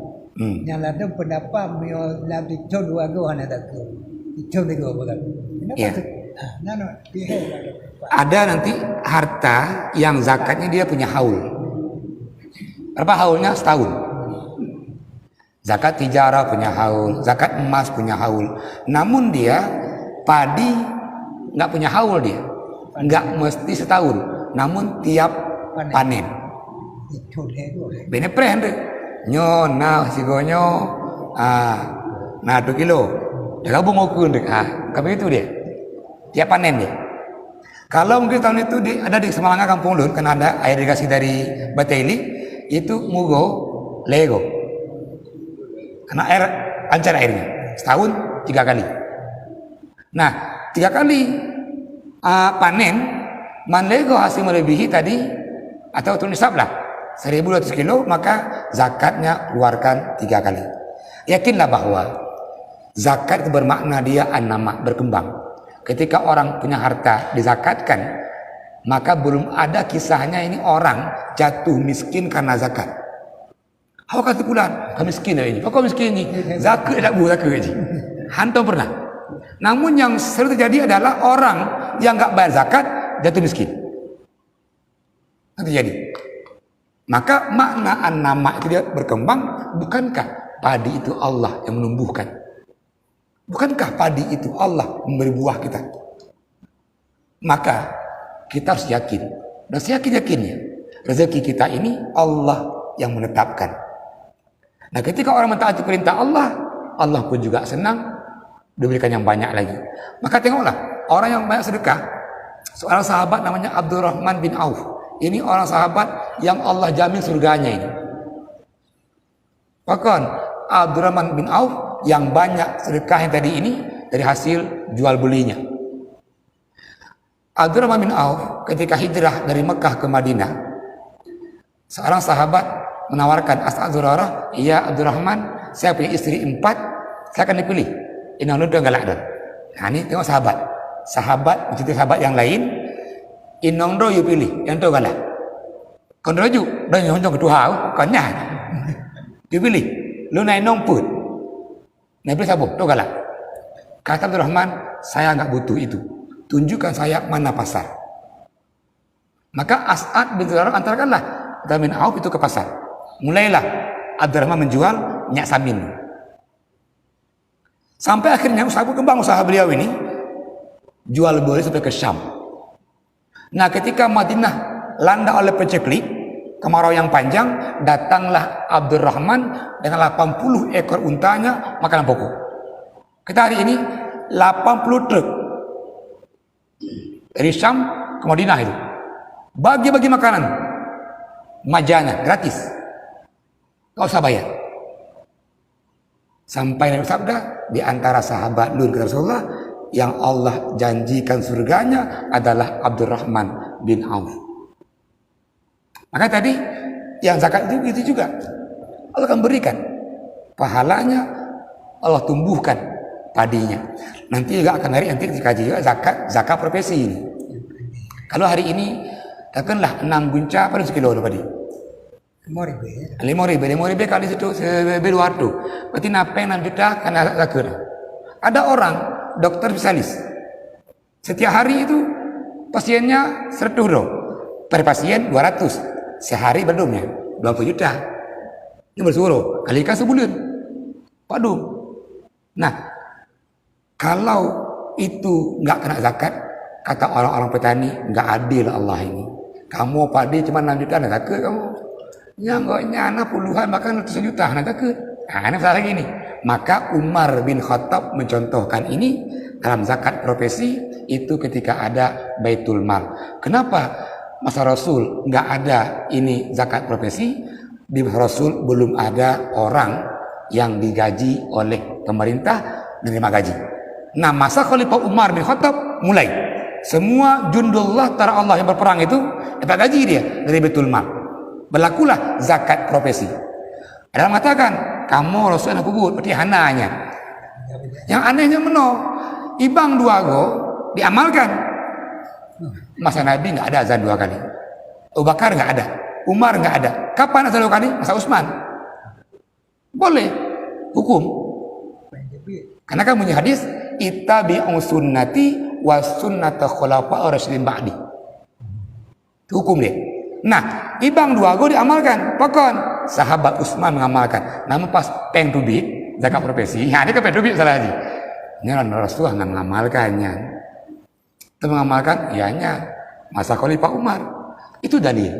Yang ada pendapat mio lebih jauh dua gua ada tu. Jauh dua bulan. Ya. Nano Ada nanti harta yang zakatnya dia punya haul. Berapa haulnya? Setahun. Zakat tijarah punya haul, zakat emas punya haul. Namun dia padi nggak punya haul dia, nggak mesti setahun. Namun tiap panen. Bene prehen deh. Nyo nah sigonyo nah 2 kilo. Dia gabung ukun deh. Kayak itu dia. Tiap panen dia. Kalau mungkin tahun itu ada di Semalanga Kampung Lun, karena ada air irigasi dari Bateli, itu mugo lego. Karena air lancar airnya. Setahun 3 kali. Nah, 3 kali panen, manlego hasil melebihi tadi atau turun nisab lah 1.200 kilo, maka zakatnya keluarkan 3 kali. Yakinlah bahwa zakat itu bermakna dia an-nama, berkembang. Ketika orang punya harta dizakatkan, maka belum ada kisahnya ini orang jatuh miskin karena zakat. How kata pulang, kau miskin ini. Kau miskin ini, zakat tak boleh zakat ini. Hantu pernah. Namun yang sering terjadi adalah orang yang enggak bayar zakat jatuh miskin. Itu terjadi. Maka makna an-nama itu dia berkembang. Bukankah padi itu Allah yang menumbuhkan? Bukankah padi itu Allah memberi buah kita? Maka kita harus yakin. Dan seyakin-yakinnya rezeki kita ini Allah yang menetapkan. Nah, ketika orang mentaati perintah Allah, Allah pun juga senang diberikan yang banyak lagi. Maka tengoklah orang yang banyak sedekah. Seorang sahabat namanya Abdurrahman bin Auf. Ini orang sahabat yang Allah jamin surganya ini. Bahkan Abdurrahman bin Auf yang banyak sedekah yang tadi ini dari hasil jual belinya. Abdurrahman bin Auf ketika hijrah dari Mekah ke Madinah, seorang sahabat menawarkan As'ad Zurarah, "Ya Abdurrahman, saya punya istri 4, saya akan dipilih. Inang nudah galak dah." Nah, ini tengok sahabat mencintai sahabat yang lain. Inang do you pilih, yang tu galak. Kon roju, dan yang kedua, konnya. You pilih, lu naik nong put. Nabi sabu, tu galak. Kata Abdurrahman, saya enggak butuh itu. Tunjukkan saya mana pasar. Maka As'ad bin Zurarah antarkanlah Abdurrahman bin Auf itu ke pasar. Mulailah Abdurrahman menjual minyak samin. Sampai akhirnya usaha beliau ini jual beli sampai ke Syam. Nah, ketika Madinah landa oleh paceklik, kemarau yang panjang, datanglah Abdurrahman dengan 80 ekor untanya makanan pokok. Kita hari ini 80 truk dari Syam ke Madinah itu bagi-bagi makanan majana gratis. Kau usah bayar. Sampai Nabi sabda, di antara sahabat Lur Rasulullah yang Allah janjikan surganya adalah Abdurrahman bin Auf. Maka tadi yang zakat itu juga Allah akan berikan pahalanya, Allah tumbuhkan padinya. Nanti juga akan nanti dikaji juga zakat profesi ini. Kalau hari ini katakanlah 6 gunca pada 1 kilo padi. 5.000 kali situ 200. Berarti napeng 6 juta karena zakat. Ada orang dokter spesialis. Setiap hari itu pasiennya 100 euro. Per pasien 200. Sehari berdumnya 20 juta. Ini bersuruh kalikan sebulan. Waduh. Nah, kalau itu enggak kena zakat, kata orang-orang petani, enggak adil Allah ini. Kamu padi cuma 6 juta, ada zakat kamu. Nyanggoknya anak puluhan bahkan ratusan juta, nah takut. Nah, ini masalah gini. Maka Umar bin Khattab mencontohkan ini dalam zakat profesi itu ketika ada Baitul Mal. Kenapa masa Rasul nggak ada ini zakat profesi? Di masa Rasul belum ada orang yang digaji oleh pemerintah menerima gaji. Nah, masa Khalifah Umar bin Khattab mulai semua jundullah tara Allah yang berperang itu dapat gaji dia dari Baitul Mal. Berlakulah zakat profesi. Ada yang mengatakan kamu Rasul anak kubur berarti hananya. Yang anehnya ibang dua go diamalkan. Masa Nabi nggak ada azan 2 kali. Abu Bakar nggak ada, Umar nggak ada. Kapan azan 2 kali? Masa Utsman. Boleh hukum. Karena kan punya hadis ittabi'u sunnati wa sunnata khulafa rasyidin ba'di. Itu hukum dia. Nah, ibang 2 go diamalkan. Pokon sahabat Utsman mengamalkan. Namun pas peng duit zakat profesi, ya dia ke duit salah lagi. Ini Rasulullah nggak mengamalkannya. Itu mengamalkan, ianya masa Khalifah Umar. Itu dalil.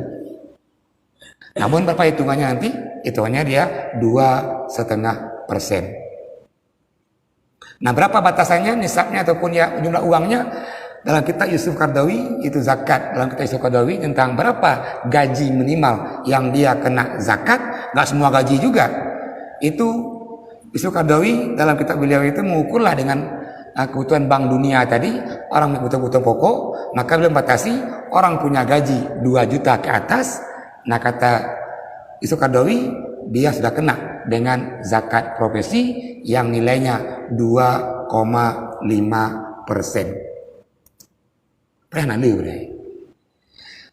Namun berapa hitungannya nanti? Hitungannya dia 2,5%. Nah, berapa batasannya, nisabnya ataupun ya jumlah uangnya? Dalam kitab Yusuf Qaradawi itu zakat. Dalam kitab Yusuf Qaradawi tentang berapa gaji minimal yang dia kena zakat. Nggak semua gaji juga. Itu Yusuf Qaradawi dalam kitab beliau itu mengukurlah dengan kebutuhan Bank Dunia tadi. Orang kebutuhan pokok, maka beliau membatasi orang punya gaji 2 juta ke atas. Nah, kata Yusuf Qaradawi, dia sudah kena dengan zakat profesi yang nilainya 2,5%. Pernah nanti udah.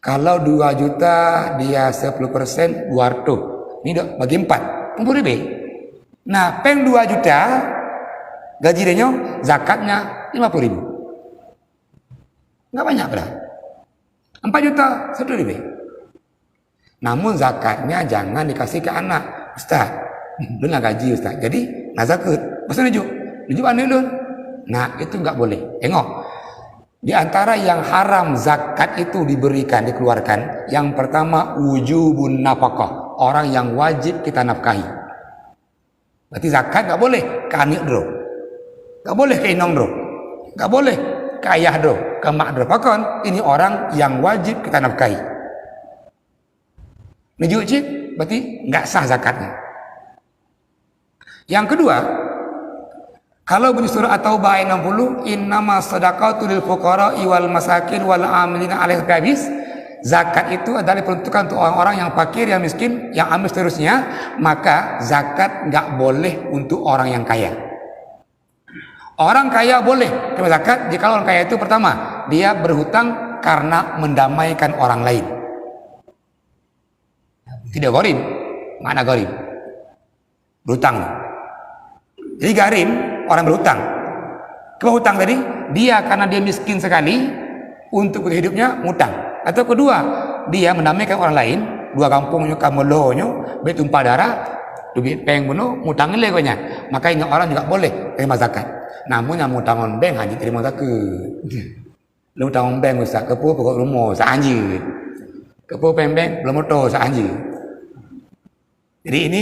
Kalau 2 juta dia 10% 200. Ini dok bagi 4 60.000. Nah, peng 2 juta gaji dia zakatnya 50.000. Nggak banyak berapa. 4 juta 1.000. Namun zakatnya jangan dikasih ke anak. Ustaz, lu nak gaji Ustaz. Jadi nak zakat. Maksudnya nujuk aneh lu. Nah, itu nggak boleh. Tengok. Di antara yang haram zakat itu diberikan, dikeluarkan, yang pertama wujubun nafkah, orang yang wajib kita nafkahi. Berarti zakat nggak boleh ke anak bro, nggak boleh ke inong bro, nggak boleh ke ayah bro, ke mak bro. Bahkan ini orang yang wajib kita nafkahi. Nujuk cip, berarti nggak sah zakatnya. Yang kedua, kalau bunyi surah At-Taubah ayat 60, innama shadaqatu lil fuqara wal masakin wal amilina 'alaiha habis. Zakat itu adalah diperuntukkan untuk orang-orang yang fakir, yang miskin, yang amil seterusnya. Maka zakat nggak boleh untuk orang yang kaya. Orang kaya boleh terima zakat jika orang kaya itu pertama dia berhutang karena mendamaikan orang lain. Tidak gharim. Mana gharim? Berhutang. Jadi gharim orang berhutang. Kedua hutang tadi dia karena dia miskin sekali untuk hidupnya ngutang. Atau kedua dia mendamaikan orang lain, dua kampungnya kamolonyo betumpah darah duit peng bunuh ngutangin legonya. Maka ini orang juga boleh terima zakat. Namun yang ngutangon bank haji terima zakat. Lu tangon bank Ustaz kepo pokok rumah saanji. Kepo peng-peng belum moto saanji. Jadi ini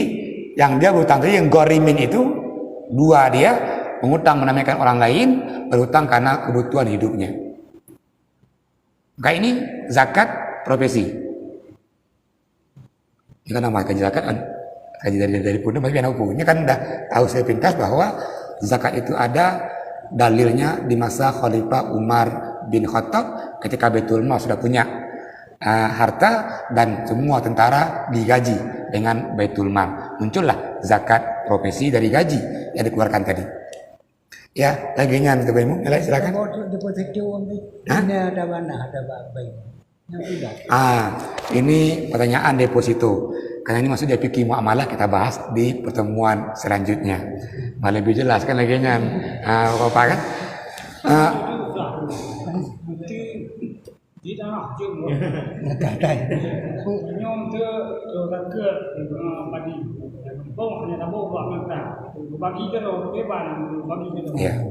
yang dia berhutang tadi yang gharimin itu dua dia mengutang menamaikan orang lain, berhutang karena kebutuhan hidupnya. Maka ini zakat profesi. Ini kan nama kaji zakat kan kaji dari pun masih ada hukum. Ini kan udah tahu saya pintas bahwa zakat itu ada dalilnya di masa Khalifah Umar bin Khattab ketika Baitul Mal sudah punya harta dan semua tentara digaji dengan Baitul Mal. Muncullah zakat profesi dari gaji yang dikeluarkan tadi. Ya, lagi nyan itu Ibu. Silakan. Ini ada mana? Ada baik. Ini pertanyaan deposito. Karena ini masuk dari fikih muamalah kita bahas di pertemuan selanjutnya. Malah lebih jelas kan lagi nyan. Apa kan? Di tanah jeng nyom ke rakyat bagi bong hanya tabung bagi ke bagi ya.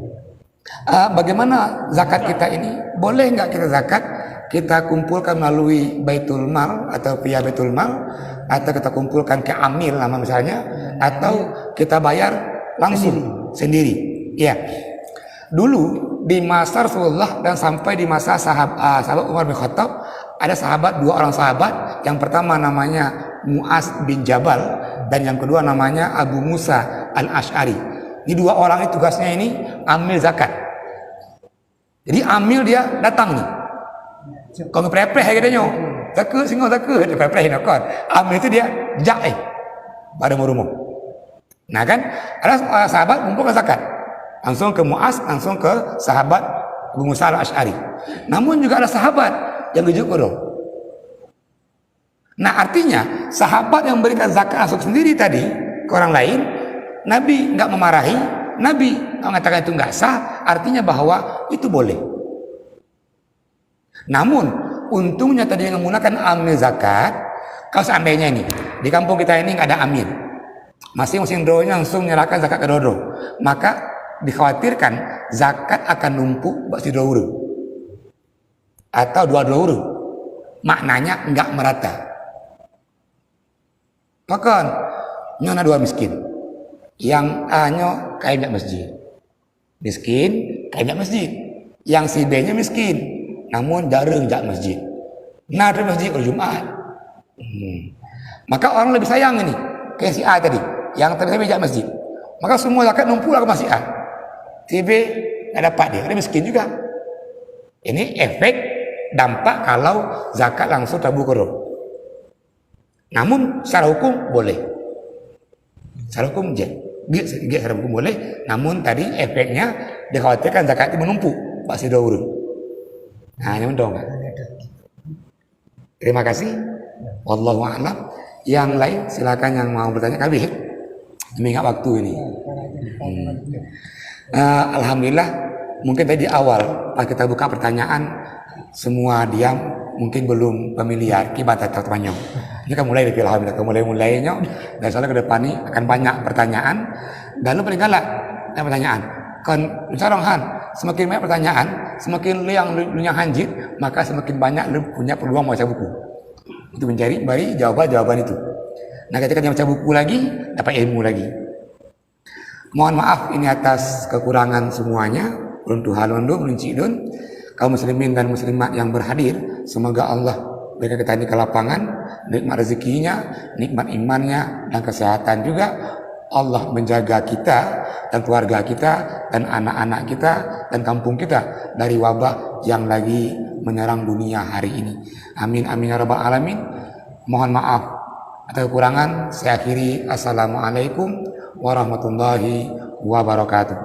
Bagaimana zakat kita ini? Boleh nggak kita zakat? Kita kumpulkan melalui Baitul Mal atau via Baitul Mal atau kita kumpulkan ke amil nama misalnya, atau kita bayar langsung sendiri. Ya. Dulu di masa Rasulullah dan sampai di masa sahabat Umar bin Khattab, ada dua orang sahabat. Yang pertama namanya Mu'az bin Jabal dan yang kedua namanya Abu Musa al-Ash'ari. Ini dua orang ini tugasnya ini amil zakat. Jadi amil dia datang nih. Kau ngeprepeh katanya. Zakat singgah zakat dia prepeh nak kan. Amil itu dia jak pada rumah. Nah kan ada sahabat mengumpulkan zakat. Langsung ke Mu'az, langsung ke sahabat Abu Musa al-Ash'ari. Namun juga ada sahabat yang rujuk kodok. Nah artinya sahabat yang memberikan zakat langsung sendiri tadi ke orang lain, Nabi nggak memarahi, Nabi mengatakan itu nggak sah, artinya bahwa itu boleh. Namun untungnya tadi yang menggunakan amil zakat, kalau seandainya ini di kampung kita ini nggak ada amil, masing-masing doanya langsung menyerahkan zakat ke dodo, maka dikhawatirkan zakat akan numpuk bak si douro atau dua douro, maknanya nggak merata. Bahkan nyona dua miskin, yang A-nya kayak masjid, miskin kayak masjid, yang si B-nya miskin, namun jarang jak masjid. Nah dari masjid kalau Jumat, maka orang lebih sayang ini kayak si A tadi, yang tadi jak masjid, maka semua zakat numpuk ke masjid A. Si B nggak dapat dia miskin juga. Ini efek dampak kalau zakat langsung tabur korup. Namun secara hukum boleh. Secara hukum secara hukum boleh. Namun tadi efeknya dikhawatirkan zakat itu menumpuk pak si daur. Nah ini dong. Terima kasih. Wallahu a'lam. Yang lain silakan yang mau bertanya. Kami ingat waktu ini. Alhamdulillah, mungkin tadi awal pas kita buka pertanyaan semua diam, mungkin belum familiar kibat atau temannya. Ini kan mulai dari alhamdulillah, mulainya dan soalnya ke depan ini akan banyak pertanyaan dan lu paling galak pertanyaan. Kan sekarang Han, semakin banyak pertanyaan, semakin lu yang hanjit, maka semakin banyak lu punya peluang baca buku. Itu mencari jawaban itu. Nah, ketika dia baca buku lagi, dapat ilmu lagi. Mohon maaf ini atas kekurangan semuanya. Untuk halondo melincikun kaum muslimin dan muslimat yang berhadir. Semoga Allah berikan kita ini kelapangan, nikmat rezekinya, nikmat imannya dan kesehatan juga. Allah menjaga kita dan keluarga kita dan anak-anak kita dan kampung kita dari wabah yang lagi menyerang dunia hari ini. Amin amin ya rabbal alamin. Mohon maaf atas kekurangan. Saya akhiri. Assalamualaikum warahmatullahi wabarakatuh.